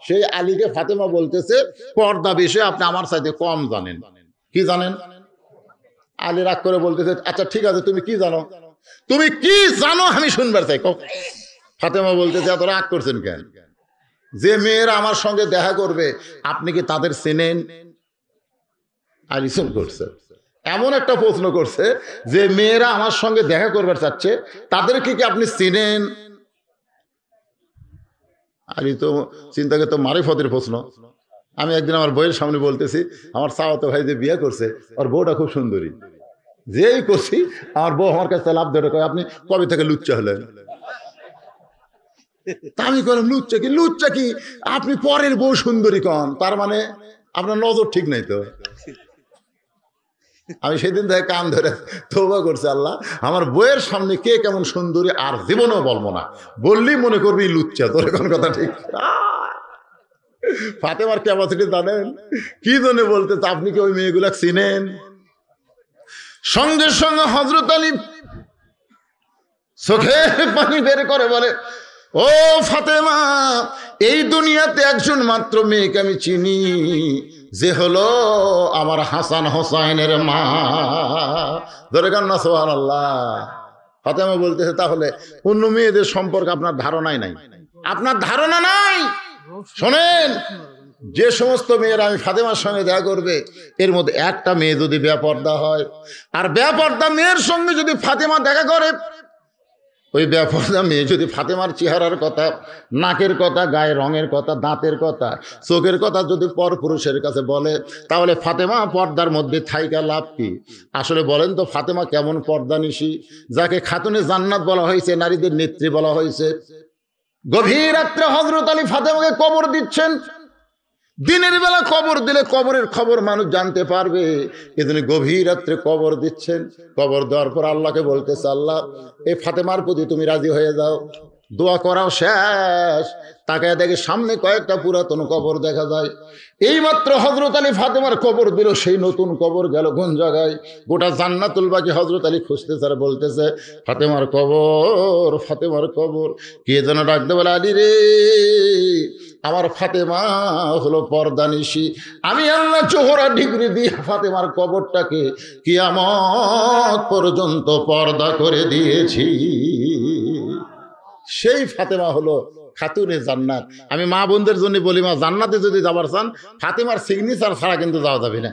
সেই আলীকে ফাতেমা বলতেছে, পর্দা বিষয়ে আপনি আমার সাথে কম জানেন। কি জানেন? আলী রাগ করে বলতেছে, আচ্ছা ঠিক আছে, তুমি কি জানো? তুমি কি জানো আমি শুনবার চাই। ফাতেমা বলতেছে, এত রাগ করছেন কেন? যে মেয়েরা আমার সঙ্গে দেখা করবে, আপনি কি তাদের চেনেন? আলী শুন করছে, এমন একটা প্রশ্ন করছে যে মেয়েরা আমার সঙ্গে দেখা করবার চাচ্ছে, তাদেরকে কি আপনি চেনেন? আলী তো চিন্তাকে তো মারিফতের প্রশ্ন। আমি একদিন আমার বউয়ের সামনে বলতেছি, আমার চাওয়াতো ভাই যে বিয়ে করছে, ওর বউটা খুব সুন্দরী। যেই করছি, আমার বউ আমার কাছে লাভ ধরে কয়, আপনি কবে থেকে লুচ্চা হলেন? আমি করলাম, লুচ্চা কি? আপনি পরের বউ সুন্দরী কন, তার মানে আপনার নজর ঠিক নাই তো। আমি সেদিন থেকে কান ধরে তওবা করছি, আল্লাহ আমার বইয়ের সামনে কে কেমন সুন্দরী আর জীবনেও বলবো না, বললেই মনে করবি লুচ্চা। তোর কোন কথা ঠিক। ফাতেমার ক্যাপাসিটি জানেন? কি জন্য বলতে, আপনি কি ওই মেয়েগুলা চিনেন? সঙ্গে সঙ্গে হযরত আলী চোখে পানি বের করে বলে, ও ফাতেমা, এই দুনিয়াতে একজন মাত্র মেয়েকে আমি চিনি, যে হলো আমার হাসান হোসাইনের মা। ধরে কান না সুবহানাল্লাহ। ফাতেমা বলতেছে, তাহলে অন্য মেয়েদের সম্পর্কে আপনার ধারণাই নাই, আপনার ধারণা নাই। শোনেন, যে সমস্ত মেয়েরা আমি ফাতেমার সঙ্গে দেখা করবে, এর মধ্যে একটা মেয়ে যদি বেপর্দা হয়, আর বেপর্দা মেয়ের সঙ্গে যদি ফাতেমা দেখা করে, ওই বেপর্দা মেয়ে যদি ফাতেমার চেহারার কথা, নাকের কথা, গায়ের রঙের কথা, দাঁতের কথা, চোখের কথা যদি পরপুরুষের কাছে বলে, তাহলে ফাতেমা পর্দার মধ্যে থাইকা লাভ কি? আসলে বলেন তো, ফাতেমা কেমন পর্দানিশী, যাকে খাতুনে জান্নাত বলা হয়েছে, নারীদের নেত্রী বলা হয়েছে। গভীর রাত্রে হযরত আলী ফাতেমাকে কবর দিচ্ছেন। দিনের বেলা কবর দিলে কবরের খবর মানুষ জানতে পারবে, এজন্য গভীর রাত্রে কবর দিচ্ছেন। কবর দেওয়ার পর আল্লাহকে বলতেছে, আল্লাহ এই ফাতেমার প্রতি তুমি রাজি হয়ে যাও। দোয়া করাও শেষ, তাকায় দেখে সামনে কয়েকটা পুরাতন কবর দেখা যায়। এইমাত্র হযরত আলী ফাতেমার কবর দিল, সেই নতুন কবর গেল কোন জায়গায়? গোটা জান্নাতুল বাকি হযরত আলী খুঁজতেছে আর বলতেছে, ফাতেমার কবর, ফাতেমার কবর। কে যেন ডাকতে বলে, আলী রে, আমার ফাতেমা হলো পর্দানিশী। আমি আল্লাহ জোহরা ডিগ্রি দিয়ে ফাতেমার কবরটাকে কিয়ামত পর্যন্ত পর্দা করে দিয়েছি। সেই ফাতেমা হলো খাতুনে জান্নাত। আমি মা বোনদের জন্য বলি, মা জান্নাতে যদি যাবার চান ফাতেমার সিগনেচার ছাড়া কিন্তু যাওয়া যাবে না।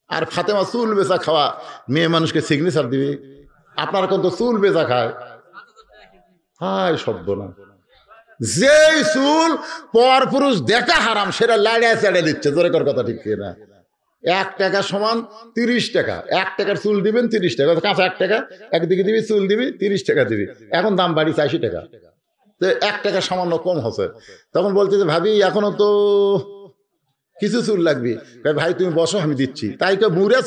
আর ফাতেমা চুল বেচা খাওয়া মেয়ে মানুষকে সিগনেচার দিবে? আপনার কিন্তু চুল বেচা খায়। হায় সর্বনা, যেই চুল পর পুরুষ দেখা হারাম সেটা লাড়িয়ে চাড়িয়ে দিচ্ছে। জোরে কর কথা, ঠিক না? 1 টাকা সমান 30 টাকা। 1 টাকার চুল দিবেন 30 টাকা, কাঁচা 1 টাকা একদিকে দিবি, চুল দিবি 30 টাকা দিবি। এখন দাম বাড়িছে 80 টাকা। তো 1 টাকা সামান্য কম হচ্ছে। তখন বলছে যে ভাবি এখনো তো কিছু চুল লাগবে। ভাই তুমি বসো, আমি দিচ্ছি। তাই তো মুড়া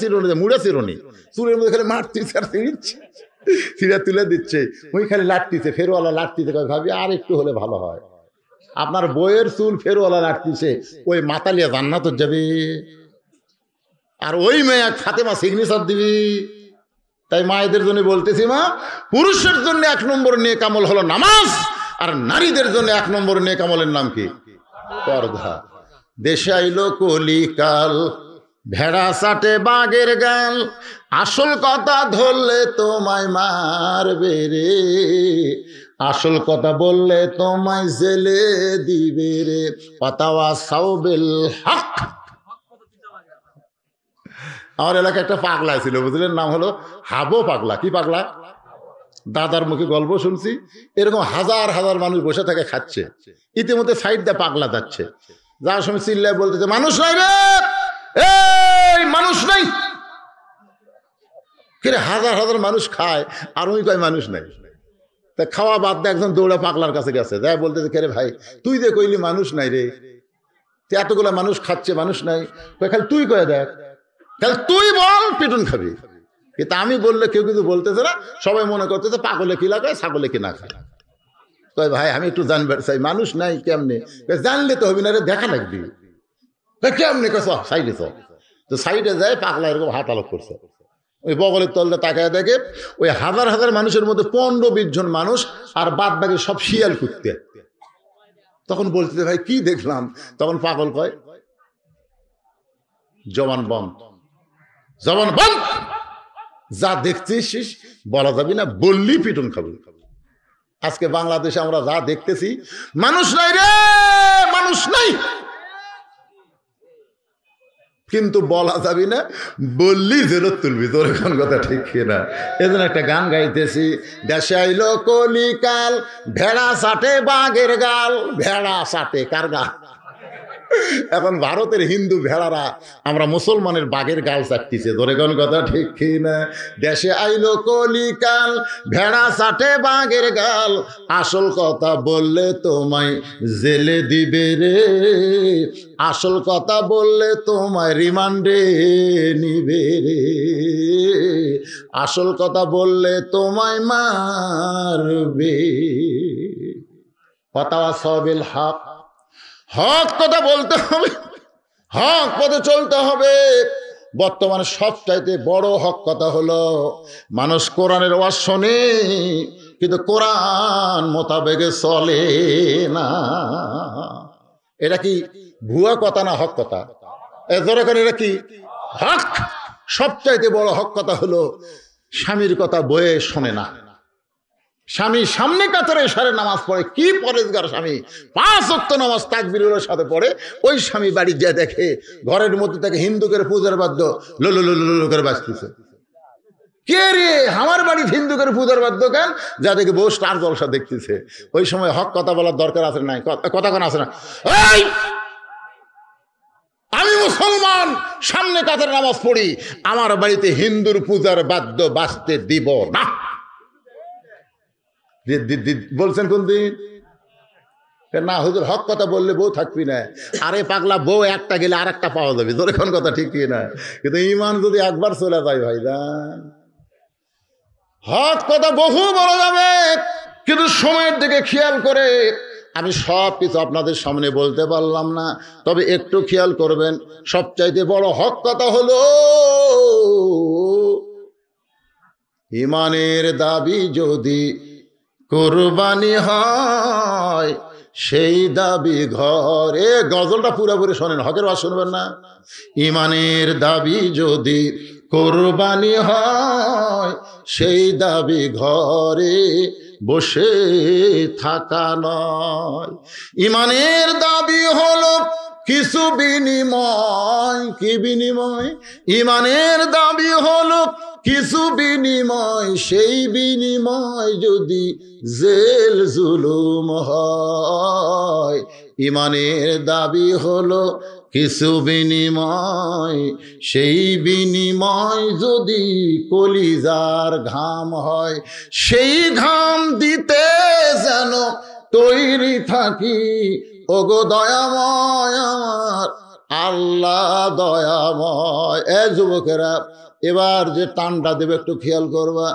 চিরনি চুলের মধ্যে খালি মারতিছে আর দিচ্ছে, চিরা তুলে দিচ্ছে। ওই খালি লাটতিছে, ফেরওয়ালা লাটতিছে। ভাবি আর একটু হলে ভালো হয়। আপনার বইয়ের চুল ফেরওয়ালা লাটতিছে, ওই মাতালিয়া জান্নাত যাবে। আর ওই মেয়ে ফাতেমা সিগনেচার দিবি। তাই মায়েদের জন্য বলতেছি, মা, পুরুষের জন্য 1 নম্বর নেক আমল হলো নামাজ, আর নারীদের জন্য 1 নম্বর নেক আমলের নাম কি? পর্দা। দেশে আইলো কলিকাল, ভেড়া চাটে বাঘের গাল, আসল কথা ধরলে তোমায় মারবে রে, আসল কথা বললে তোমায় জেলে দিবে রে। পাতাওয়া সাউবিল হক। আমার এলাকায় একটা পাগলা ছিল, বুঝলেন, নাম হলো হাবো পাগলা। কি পাগলা? দাদার মুখে গল্প শুনছি, এরকম হাজার হাজার মানুষ বসে থাকে খাচ্ছে, ইতিমধ্যে সাইড দিয়ে পাগলা যাচ্ছে। যাওয়ার সময় চিল্লায় বলতেছে, মানুষ নাই রে, এই মানুষ নাই। কিরে, হাজার হাজার মানুষ খায় আর ওই কয় মানুষ নাই। তা খাওয়া বাদ দিয়ে একজন দৌড়া পাগলার কাছে গেছে, যাই বলতেছে, কে রে ভাই, তুই যে কইলি মানুষ নাই রে, এতগুলা মানুষ খাচ্ছে মানুষ নাই, খালি তুই কয়ে দেখ, তাহলে তুই বল, পিটুন খাবি। কিন্তু আমি বললে কেউ কিন্তু বলতেছে না, সবাই মনে করতেছে পাগলে কি লাগায়, ছাগলে কি না খায়। কয় ভাই আমি একটু জানবার চাই, মানুষ নাই কেমনে? জানলে তো হবি না রে, দেখা লাগবি। কেমনে? সাইডে চ। তো সাইডে যায়, পাগলা এরকম হাঁটালক করছে, ওই বগলের তলটা তাকায় দেখে ওই হাজার হাজার মানুষের মধ্যে 15-20 জন মানুষ, আর বাদ বাকি সব শিয়াল কুত্তে। তখন বলতেছে, ভাই কি দেখলাম? তখন পাগল কয়, জবান বন্ধ, জবান বন্ধ, যা দেখছিস বলা যাবি না, বললি পিটুন খাবি। আজকে বাংলাদেশে আমরা যা দেখতেছি, মানুষ নাই রে, মানুষ নাই, কিন্তু বলা যাবি না, বললি জেলত তুলবি। তোর এখন কথা ঠিক না? এজন্য একটা গান গাইতেছি, দেশে আইলো কলিকাল, ভেড়া চাটে বাঘের গাল। ভেড়া চাটে কার গাল? এখন ভারতের হিন্দু ভেড়ারা আমরা মুসলমানের বাঘের গাল চাটতিছে। ধরে কোন কথা ঠিক না? দেশে আইলো কলিকাল, ভেড়া চাটে বাঘের গাল, আসল কথা বললে তোমায় জেলে দিবে রে, আসল কথা বললে তোমায় রিমান্ডে নিবে রে, আসল কথা বললে তোমায় মারবে। ফাতাওয়া সাবিল হক, হক কথা বলতে হবে, হক পথে চলতে হবে। বর্তমানে সবচাইতে বড় হক কথা হলো, মানুষ কোরআনের ওয়াজ শোনে কিন্তু কোরআন মোতাবেকে চলে না। এটা কি ভুয়া কথা না হক কথা? এটা কি হক? সবচাইতে বড় হক কথা হলো, স্বামীর কথা বয়ে শোনে না। স্বামী সামনে কাতারে সারে নামাজ পড়ে, কি পরেজগার স্বামী, 5 ওয়াক্ত নামাজ তাকবীরের সাথে পড়ে, ওই স্বামী বাড়ি যা দেখে ঘরের মধ্যে থেকে হিন্দুকের পূজার বাদ্য লো করে বাজতেছে। কে রে, আমার বাড়ি হিন্দুকের পূজার বাদ্য কেন? যা দেখে বউ স্টার জলসা দেখতেছে। ওই সময় হক কথা বলার দরকার আছে নাই? কথা কোন আছে না? আমি মুসলমান, সামনে কাতারে নামাজ পড়ি, আমার বাড়িতে হিন্দুর পূজার বাদ্য বাজতে দিব না। বলছেন কোন দিন? না হুজুর, হক কথা বললে বউ থাকবি না। আরে পাগলা, বউ একটা গেলে আর একটা পাওয়া যাবে। তোর এখন কথা ঠিক না? কিন্তু ইমান যদি একবার চলে যায় ভাইজান, হক কথা বহু বলা যাবে, কিন্তু সময়ের দিকে খেয়াল করে আমি সব কিছু আপনাদের সামনে বলতে পারলাম না। তবে একটু খেয়াল করবেন, সবচাইতে বড় হক কথা হলো, ইমানের দাবি যদি কোরবানি হয়, সেই দাবি ঘরে। গজলটা পুরোপুরি শোনেন, হকের ওয়াজ শুনবেন না। ইমানের দাবি যদি কোরবানি হয়, সেই দাবি ঘরে বসে থাকা নয়। ইমানের দাবি হলো কিছু বিনিময়। কি বিনিময়? ইমানের দাবি হলো কিছু বিনিময়, সেই বিনিময় যদি জেল জুলুম হয়। ইমানের দাবি হলো কিছু বিনিময়, সেই বিনিময় যদি কলিজার ঘাম হয়। সেই ঘাম দিতে যেন তৈরি থাকি, ওগো দয়াময় আমার আল্লাহ দয়াময়। এ যুবকেরা, এবার যে টানটা দেবে একটু খেয়াল করবা।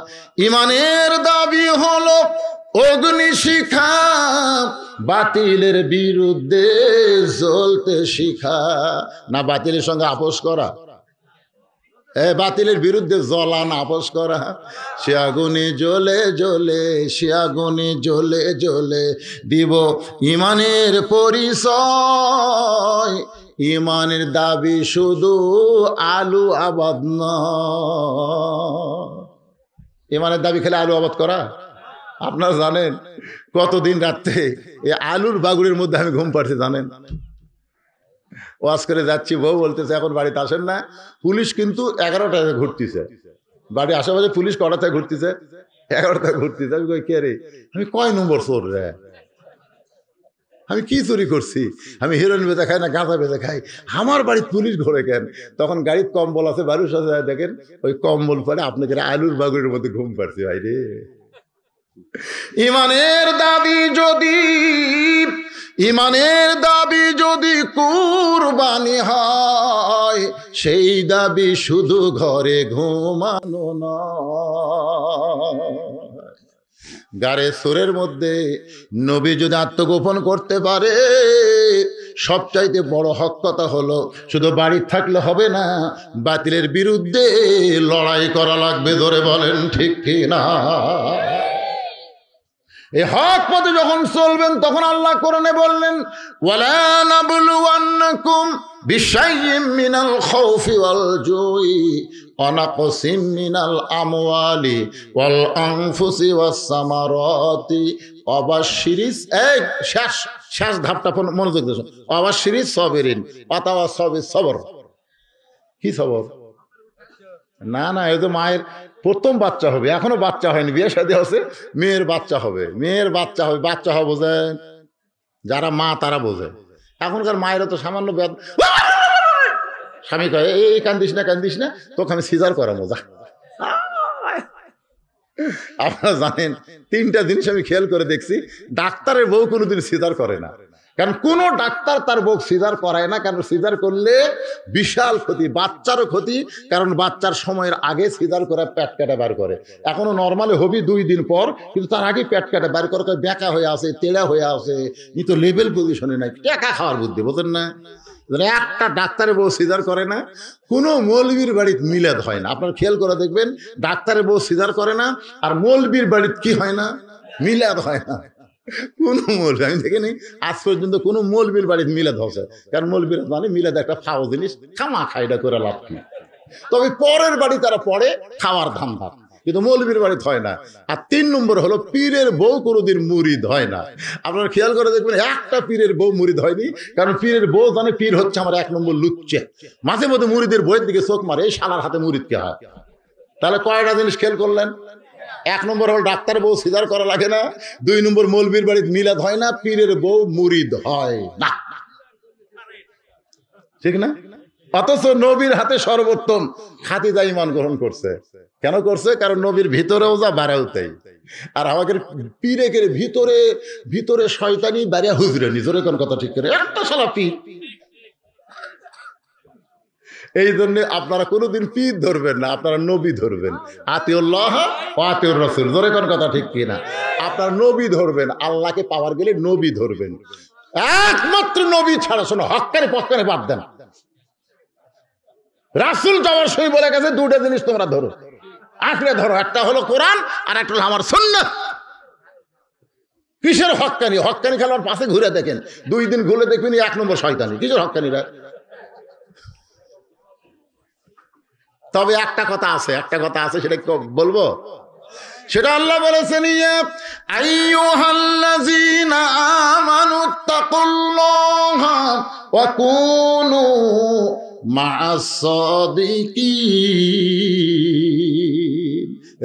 ইমানের দাবি হলো অগ্নিশিখা, বাতিলের বিরুদ্ধে জ্বলতে শিখা। না বাতিলের সঙ্গে আপোষ করা, বাতিলের বিরুদ্ধে জ্বলা না আপোষ করা। সে আগুনে জ্বলে জ্বলে, সে আগুনে জ্বলে জ্বলে দিব ইমানের পরিচয়। ইমানের দাবি শুধু আলু আবাদ নয়। ইমানের দাবি খেলে আলু আবাদ করা? আপনারা জানেন কতদিন রাত্রে এই আলুর বাগুড়ের মধ্যে আমি ঘুম পাড়ছি জানেন? ওয়াজ করে যাচ্ছি, বউ বলতেছে এখন বাড়িতে আসেন না। পুলিশ কিন্তু 11টায় ঘুরতেছে, বাড়ি আশেপাশে পুলিশ কটাতে ঘুরতেছে? 11টায় ঘুরতেছে। আমি কই কে রে? আমি কয় নম্বর চোর রে? আমি কি চুরি করছি? আমি হিরোইন বেচা খাই না গাঁজা বেচা খাই, আমার বাড়ির পুলিশ ঘোরে কেন? তখন গাড়ির কম্বল আছে, বাড়ির সাথে দেখেন ওই কম্বল পরে আপনাকে আলুর বাগুড়ের মধ্যে ঘুম পাড়ছি ভাই রে। ইমানের দাবি যদি, ইমানের দাবি যদি কুরবানি হয়, সেই দাবি শুধু ঘরে ঘুমানো নয়। গারে সুরের মধ্যে নবী যদি আত্মগোপন করতে পারে, সবচাইতে বড় হক কথা হলো শুধু বাড়ি থাকলে হবে না, বাতিলের বিরুদ্ধে লড়াই করা লাগবে। ধরে বলেন ঠিক কি না? এই হক পথে যখন চলবেন তখন আল্লাহ কোরআনে বললেন, ওয়ালা নাবলুওয়ান্নাকুম বিশাইয়্যিম মিনাল খাউফি ওয়াল জুই ওয়া নাকসিম মিনাল আমওয়ালি ওয়াল আনফুসি ওয়াস সামারাতি ওয়াবাশশিরিস। এই শেষ ধাপটা মনোযোগ দিন। ওয়াবাশশিরিস সাবিরিন ওয়াতাওয়াসাবিস সবর। কি সবর? না না, এই তো মায়ের প্রথম বাচ্চা হবে, এখনো বাচ্চা হয়নি, বিয়ে শাদী আছে, মেয়ের বাচ্চা হবে, মেয়ের বাচ্চা হবে। বাচ্চা হবে বোঝেন, যারা মা তারা বোঝে। এখনকার মায়েরা তো সামান্য স্বামী কয় এই কান্দিস না কান্দিস না, তোকে আমি সিজার করা মজা। আপনারা জানেন 3টা জিনিস আমি খেয়াল করে দেখছি, ডাক্তারের বউ কোনোদিন সিজার করে না। কারণ কোন ডাক্তার তার বউ সিজার করায় না, কারণ সিজার করলে বিশাল ক্ষতি, বাচ্চারও ক্ষতি। কারণ বাচ্চার সময়ের আগে সিজার করে পেট কাটা বার করে। এখনো নর্মালি হবি 2 দিন পর, কিন্তু তার আগে পেট কাটা বার করে বেঁকা হয়ে আসে, তেড়া হয়ে আসে, ই তো লেভেল পজিশনে নাই, টাকা খাওয়ার বুদ্ধি, বোঝেন না? একটা ডাক্তারের বউ সিজার করে না, কোনো মৌলবীর বাড়িতে মিলাদ হয় না। আপনার খেয়াল করে দেখবেন, ডাক্তারের বউ সিজার করে না, আর মৌলবীর বাড়িতে কি হয় না? মিলাদ হয় না। কোন মৌলবী আমি দেখিনি আজ পর্যন্ত কোনো মৌলবীর বাড়িতে মিলাদ হচ্ছে, কারণ মৌলবীরা মানে মিলাদ একটা ফাও জিনিস, খামা খাইটা করে লাভ কি। তবে পরের বাড়ি তারা পড়ে খাওয়ার ধান্দা, কিন্তু মৌলবীর বাড়িতে হয় না। আর 3 নম্বর হলো পীরের বউ কোনোদিন মুরিদ হয় না। আপনারা খেয়াল করে দেখবেন একটা পীরের বউ মুরিদ হয়নি, কারণ পীরের বউ জানে পীর হচ্ছে আমার 1 নম্বর লুচ্চে। মাঝে মধ্যে মুরিদের বইয়ের দিকে চোখ মারে, এই শালার হাতে মুরিদ কে হয়। তাহলে কয়টা জিনিস খেয়াল করলেন? 1 নম্বর হল ডাক্তার বউ সিজার করা লাগে না, 2 নম্বর মৌলবীর বাড়িতে মিলাদ হয় না, পীরের বউ মুরিদ হয় না। ঠিক না? অথচ নবীর হাতে সর্বোত্তম খাদিজা ঈমান গ্রহণ করছে। কেন করছে? কারণ নবীর ভিতরেও যা বাড়াও তাই। আর আমাদের পীরের ভিতরে ভিতরে শয়তানি বাড়িয়া হুজরে নিজের কোন কথা ঠিক করে একটা শালা পীর। এই জন্য আপনারা কোনোদিন পীর ধরবেন না, আপনারা নবী ধরবেন। আতিউল্লাহ ওয়া আতিউর রাসূল, জোরে কোন কথা ঠিক কিনা? আপনারা নবী ধরবেন, আল্লাহকে পাওয়ার গেলে নবী ধরবেন, একমাত্র নবী ছাড়া। শোনো, হক্কানি পক্কানি বাদ দেন। রাসূল যাওয়ার সময় বলে গেছে 2টা জিনিস তোমরা ধরো, আঁকড়ে ধরো, একটা হলো কোরআন আর একটা হলো আমার সুন্নাত। কিসের হক্কানি? হক্কানি খেলার পাশে ঘুরে দেখেন, 2 দিন ঘুরে দেখবেন 1 নম্বর শয়তানি। কিসের হক্কানিরা? তবে একটা কথা আছে, সেটা বলবো। সেটা আল্লাহ বলেছেন, ইয়া আইয়ুহাল্লাযীনা আমানুত্তাকুল্লাহা ওয়া কুনু মা'আস সাদিকিন।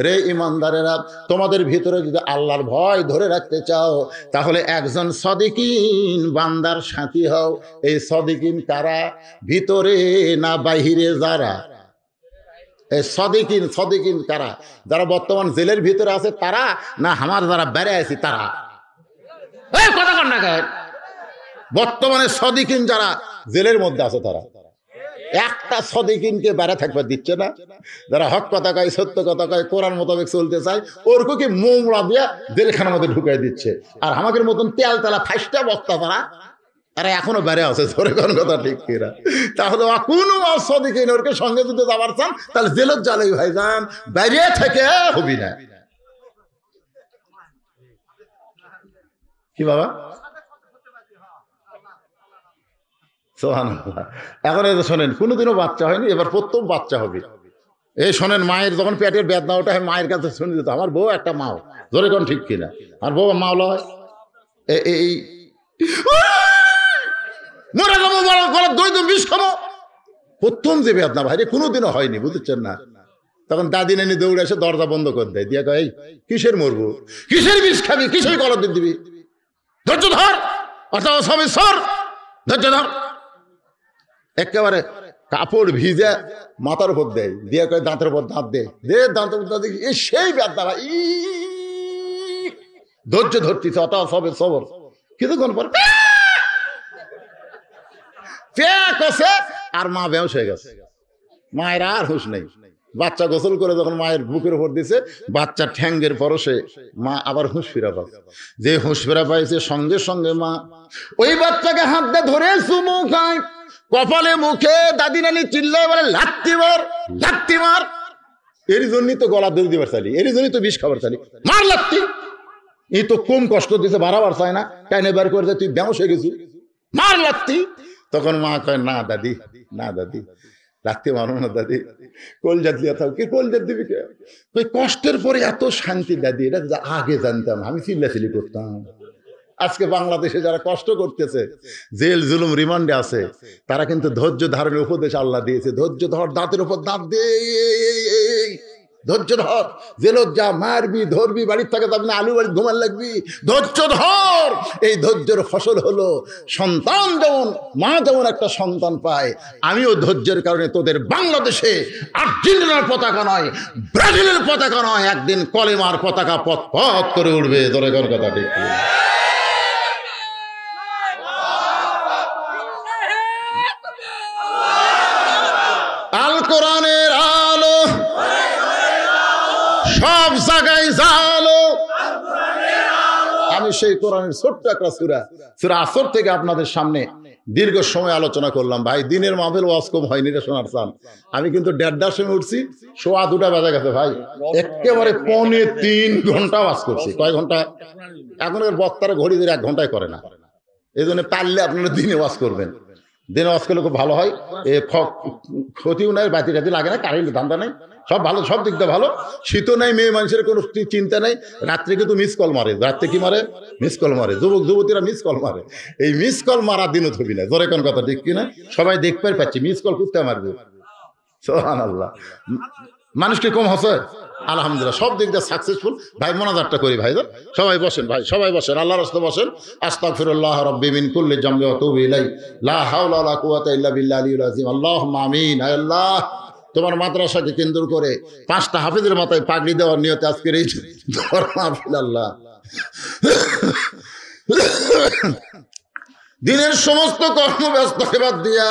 রে ইমানদারেরা, তোমাদের ভিতরে যদি আল্লাহর ভয় ধরে রাখতে চাও, তাহলে একজন সাদিকিন বান্দার সাথী হও। এই সাদিকিন কারা? ভিতরে না বাহিরে যারা? সদিকিন কারা? যারা বর্তমান জেলের ভিতরে আছে তারা, না আমার যারা বেড়ে আছি তারা? কথা কন না কেন? বর্তমানে সদিকিন যারা জেলের মধ্যে আছে তারা। একটা সদিকিনকে বেড়ে থাকবে দিচ্ছে না। যারা হক কথা কয়, সত্য কথা কয়, কোরআন মোতাবেক চলতে চায়, ওরকে মোমড়া দিয়া জেলখানার মধ্যে ঢুকাই দিচ্ছে। আর আমাদের মতন তেল তেলা ফাইসটা বক্তা তারা এখনো বেড়ে আছে। ধরে কোন কথা ঠিক কিনা? তাহলে কোনো সদিকিন ওরকে সঙ্গে যদি যাবার চান, তাহলে জেলত জ্বালাই ভাই যান, বাইরে থেকে হবি না। কি বাবা? সুবহানাল্লাহ। এখন এই যে শোনেন, কোনোদিনও বাচ্চা হয়নি, এবার প্রথম বাচ্চা হবে। এই শোনেন, মায়ের যখন পেটের বেদনা ওটা হয়, মায়ের কাছে শুনে দিত, আমার বউ একটা মাও। ধরে কোন ঠিক কিনা? আমার বউ মাওলা হয়, এই মরে যাবো, গলার দই তো বিষ খাবো। প্রথম যে বেদনা ভাই কোনোদিনও হয়নি, বুঝছেন না? তখন দাদি নানি দৌড়ে এসে দরজা বন্ধ করে দেয়, দিয়া কয়, কিসের মরবো, কিসের বিষ খাবি, কিসের গলার দুধ দিবি, ধৈর্য ধর, অথবা সবে সর, ধৈর্য ধর। একেবারে কাপড় ভিজে মাথার উপর দেয়, দিয়া কয় দাঁতের উপর দাঁত দে, দাঁতের উপর দাঁত, এই সেই বেদনা ভাই। ধৈর্য ধরতিছে, অথবা সবে সবর। কিছুক্ষণ পর আর মা বেহুশ হয়ে গেছে। মায়ের আর হুঁশ নেই। বাচ্চা গোসল করে যখন মায়ের বুকের উপর দিছে, বাচ্চা ঠ্যাঙ্গের পরশে মা আবার হুঁশ ফিরা পায়। যে হুঁশ ফিরা পাইছে, সঙ্গে সঙ্গে মা ওই বাচ্চাকে হাত দিয়ে ধরে চুমু খায়, কপালে মুখে। দাদি নানি চিল্লায় বলে, লাত্তি মার, লাত্তি মার। এর জন্যই তো গলা দৌড় দিবার চালি, এর জন্যই তো বিষ খাবার চালি, মার লাত্তি। এই তো কম কষ্ট দিছে, বাড়াবার চায় না, টাইনে বার করে তুই বেহুশ হয়ে গেছিস, মার লাত্তি। তখন মা কয়, না দাদি, না দাদি, লাত্তি মারো না দাদি, কলজাত দিয়া থাও। কি কলজাত দিবি কে? কষ্টের পরে এত শান্তি দাদি, এটা আগে জানতাম, আমি চিল্লাচিল্লি করতাম। আজকে বাংলাদেশে যারা কষ্ট করতেছে, জেল জুলুম রিমান্ডে আছে, তারা কিন্তু ধৈর্য ধারণের উপদেশ আল্লাহ দিয়েছে। ধৈর্য ধর, দাঁতের উপর দাঁত দে, ধৈর্য ধর, জেলত যা, মারবি, ধরবি, বাড়ির থেকে যাবি না, আলু বাড়ি ঘুমান লাগবি, ধৈর্য ধর। এই ধৈর্যের ফসল হলো সন্তান। যেমন মা যেমন একটা সন্তান পায়, আমিও ধৈর্যের কারণে তোদের বাংলাদেশে আর্জেন্টিনার পতাকা নয়, ব্রাজিলের পতাকা নয়, একদিন কলেমার পতাকা পথ পথ করে উঠবে। ধরে কোন কথা ঠিক? আল কোরআনের আলো সব জায়গায় জালো। আমি সেই কোরআনের ছোট্ট একটা সূরা আসর থেকে আপনাদের সামনে দীর্ঘ সময় আলোচনা করলাম। ভাই দিনের মাহফিল ওয়াজ কম হয়নি রে সোনার চান। আমি কিন্তু 1:30টার সময় উঠছি, 2:15 বাজে গেছে ভাই, একেবারে 2.5-3 ঘন্টা ওয়াজ করছি। কয় ঘন্টা? এখনের বক্তারা ঘড়ি ধরে 1 ঘন্টায় করে না। এই জন্য পারলে আপনারা দিনে ওয়াজ করবেন, দিনে ওয়াজ করলে খুব ভালো হয়। ক্ষতিও নাই, বাতি টাতি লাগে না, কারেন্ট ধান্দা নেই, সব ভালো, সব দিক দিয়ে ভালো। শীতও নাই, মেয়ে মানুষের কোনো চিন্তা নেই। রাত্রে কিন্তু মিস কল মারে, রাত্রে কি মারে? মিস কল মারে। যুবক যুবতীরা মিস কল মারে। এই মিস কল মারা দিনও থবি না। জোরে কোন কথা ঠিক কিনা? সবাই দেখতে পাচ্ছি মিস কল করতে মারবে। সুবহানাল্লাহ। মানুষকে কম হচ্ছে, আলহামদুলিল্লাহ, সব দিক দিয়ে সাকসেসফুল। ভাই মোনাজাতটা করি ভাই, সবাই বসেন ভাই, সবাই বসেন, আল্লাহর রাস্তায় বসেন। আস্তাগফিরুল্লাহ রাব্বি মিন কুল্লি যামবি ওয়া আতুবু ইলাইহি লা হাওলা ওয়ালা কুওয়াতা ইল্লা বিল্লাহিল আলিয়্যিল আযীম। আল্লাহুম্মা আমিন। হে আল্লাহ, তোমার মাদ্রাসাকে কেন্দ্র করে 5টা হাফেজের মাথায় পাগড়ি দেওয়ার নিয়তে আজকের এই মাহফিল, আল্লাহ দিনের সমস্ত কর্মব্যস্ততা বাদ দিয়া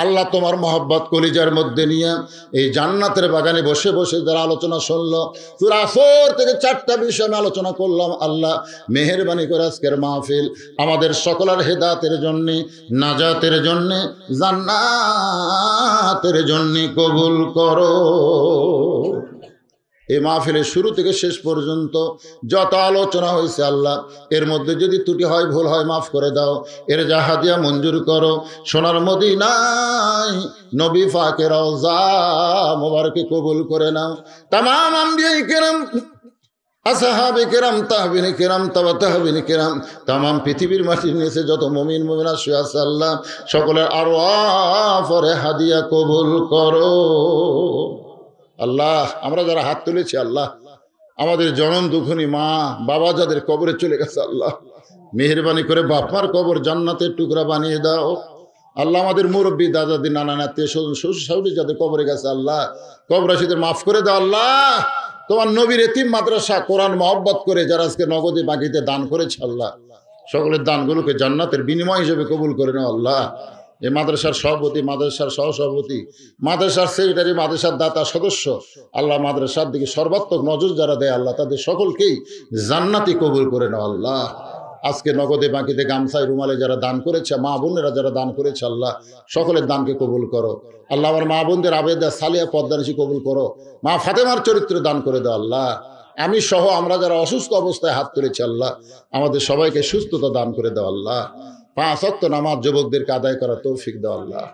আল্লাহ তোমার মহব্বত কলিজার মধ্যে নিয়ে এই জান্নাতের বাগানে বসে বসে যারা আলোচনা শুনলো, সূরা আসর থেকে 4টা বিষয় আমি আলোচনা করলাম। আল্লাহ মেহেরবানি করে আজকের মাহফিল আমাদের সকলের হেদায়েতের জন্য, নাজাতের জন্য, জান্নাতের জন্য কবুল করো। এই মাহফিলের শুরু থেকে শেষ পর্যন্ত যত আলোচনা হয়েছে আল্লাহ, এর মধ্যে যদি ত্রুটি হয়, ভুল হয়, মাফ করে দাও। এর যা হাদিয়া মঞ্জুর করো। সোনার মদিনায় নবী পাকের রওজা মোবারকে কবুল করে নাও। তামাম আম্বিয়া কিরাম, আসহাবে কেরাম, তাহবিন কেরাম, তাবা তাহবিন কেরাম, তামাম পৃথিবীর মাটির নিচে যত মুমিন মুমিনাত শুয়ে আছে আল্লাহ, সকলের আরওয়াফে হাদিয়া কবুল করো। আল্লাহ, আমরা যারা হাত তুলেছি আল্লাহ, আমাদের জনম দুঃখনী মা বাবা যাদের কবরে চলে গেছে আল্লাহ, মেহেরবানি করে বাপার কবর জান্নাতের টুকরা বানিয়ে দাও। আল্লাহ, আমাদের মুরব্বী দাদাদি নানা নাতি শ্বশুর শাশুড়ি যাদের কবরে গেছে আল্লাহ, কবরবাসীদের মাফ করে দাও আল্লাহ। তোমার নবীর এতিম মাদ্রাসা কোরআন মহব্বত করে যারা আজকে নগদে বাকিতে দান করেছে আল্লাহ, সকলের দানগুলোকে জান্নাতের বিনিময় হিসেবে কবুল করে নাও আল্লাহ। এই মাদ্রাসার সভাপতি, মাদ্রাসার সহসভাপতি, মাদ্রাসার সেক্রেটারি, মাদ্রাসার দাতা সদস্য আল্লাহ, মাদ্রাসার দিকে সর্বাত্মক নজর যারা দেয় আল্লাহ, তাদের সকলকেই জান্নাতি কবুল করে নাও আল্লাহ। আজকে নগদে বাকিতে গামছায় রুমালে যারা দান করেছে, মা বোনেরা যারা দান করেছে আল্লাহ, সকলের দানকে কবুল করো আল্লাহ। আমার মা বোনদের আবেদা সালিয়া পদ্মানিসি কবুল করো। মা ফাতেমার চরিত্র দান করে দাও আল্লাহ। আমি সহ আমরা যারা অসুস্থ অবস্থায় হাত তুলেছি আল্লাহ, আমাদের সবাইকে সুস্থতা দান করে দাও আল্লাহ। 5 ওয়াক্ত নামাজ যুবকদেরকে আদায় করার তৌফিক দাও আল্লাহ।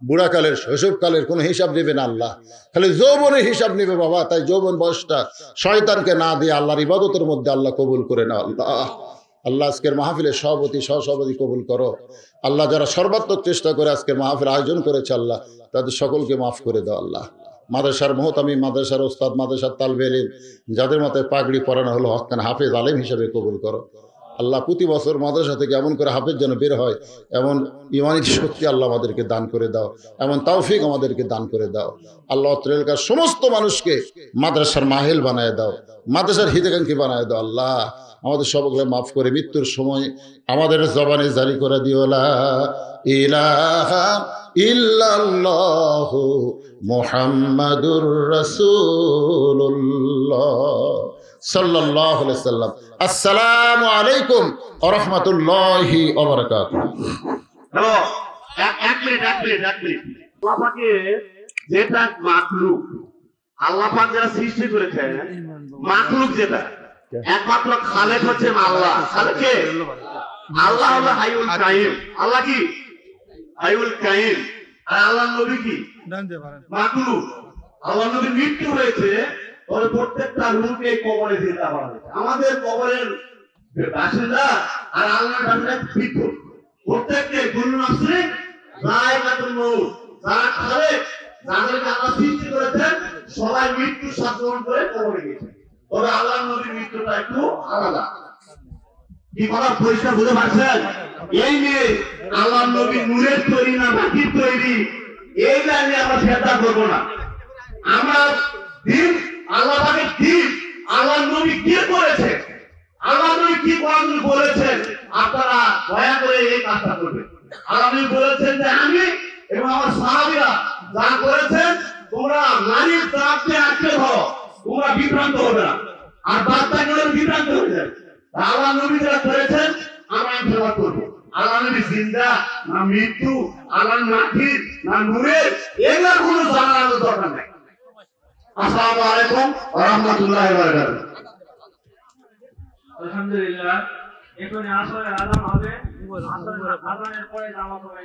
বুড়াকালের শৈশবকালের কোনো হিসাব নেবে না আল্লাহ, খালি যৌবনের হিসাব নেবে বাবা। তাই যৌবন বয়সটা শয়তানকে না দিয়ে আল্লাহর ইবাদতের মধ্যে আল্লাহ কবুল করে নাও আল্লাহ। আল্লাহ, আজকের মাহফিলের সভাপতি সহসভাপতি কবুল করো আল্লাহ। যারা সর্বাত্মক চেষ্টা করে আজকের মাহফিল আয়োজন করেছে আল্লাহ, তাদের সকলকে মাফ করে দাও আল্লাহ। মাদ্রাসার মোহতামি, মাদ্রাসার ওস্তাদ, মাদ্রাসার তালবে ইলম যাদের মাথায় পাগড়ি পরানো হলো, হক্কান হাফেজ আলেম হিসেবে কবুল করো আল্লাহ। প্রতি বছর মাদ্রাসা থেকে এমন করে হাফেজ যেন বের হয়, এমন ইমানি শক্তি আল্লাহ আমাদেরকে দান করে দাও, এমন তৌফিক আমাদেরকে দান করে দাও আল্লাহ। এলাকার সমস্ত মানুষকে মাদ্রাসার মাহেল বানায় দাও, মাদ্রাসার হিতাকাঙ্ক্ষী বানায় দাও আল্লাহ। আমাদের সবগুলো মাফ করে মৃত্যুর সময় আমাদের জবানে জারি করে দিও লা ইলাহা ইল্লাল্লাহু মুহাম্মাদুর রাসূলুল্লাহ সাল্লাল্লাহু আলাইহি সাল্লাম। আসসালামু আলাইকুম ওয়া রাহমাতুল্লাহি ওয়া বারাকাতুহু। হ্যালো, এক মিনিট। আল্লাহ পাকে যেটা মাখলুক, আল্লাহ পাক যারা সৃষ্টি করেছেন, মাখলুক যেটা একমাত্র খালেক হচ্ছে আল্লাহ। খালেকে আল্লাহ হলো হাইউল কাইয়ুম। আল্লাহ কি হাইউল কাইয়ুম, আর আল্লাহ নবী কি মাখলুক। আল্লাহ নবীর মৃত্যু হয়েছে, তবে প্রত্যেকটা রূপে কবরে জিন্দা করা হয়েছে। আমাদের কবরের বাসিন্দা আর আল্লাহর বাসিন্দা পৃথক। প্রত্যেককে কুল্লু নাফসিন যায়কাতুল মউত, যারা খালেক, যাদেরকে আল্লাহ সৃষ্টি করেছেন, সবাই মৃত্যু স্বাদ গ্রহণ করে কবরে গেছে। তবে আল্লাহর নবীর মৃত্যুটা একটু আলাদা। কি কথা পরিষ্কার বুঝতে পারছেন? এই নিয়ে আল্লাহর নবী নূরের তৈরি না মাটির তৈরি, এই লাইনে আমরা চিন্তা করবো না। আমরা দিন আল্লাহ পাকে দিন আল্লাহর নবী কি করেছে, আল্লাহর নবী কি বলেছেন, আপনারা দয়া করে এই কাজটা করবেন। আল্লাহ নবী বলেছেন যে আমি এবং আমার সাহাবীরা যা করেছেন, তোমরা নারীর চাপকে আটকে ধরো, তোমরা বিভ্রান্ত হবে না। আর বাচ্চা গেলে বিভ্রান্ত হয়ে যাবে। আল্লাহ নবী যারা করেছেন আমরা সেবা করবো। আল্লাহ নবী জিন্দা না মৃত্যু, আল্লাহ মাটির না নূরের, এগুলোর কোনো জানার দরকার নাই। আসসালামু আলাইকুম ওয়া রাহমাতুল্লাহি ওয়া বারাকাতুহু। আলহামদুলিল্লাহ, এখন আসলে আযান হবে, আসলে আযানের পরে জামাত হবে।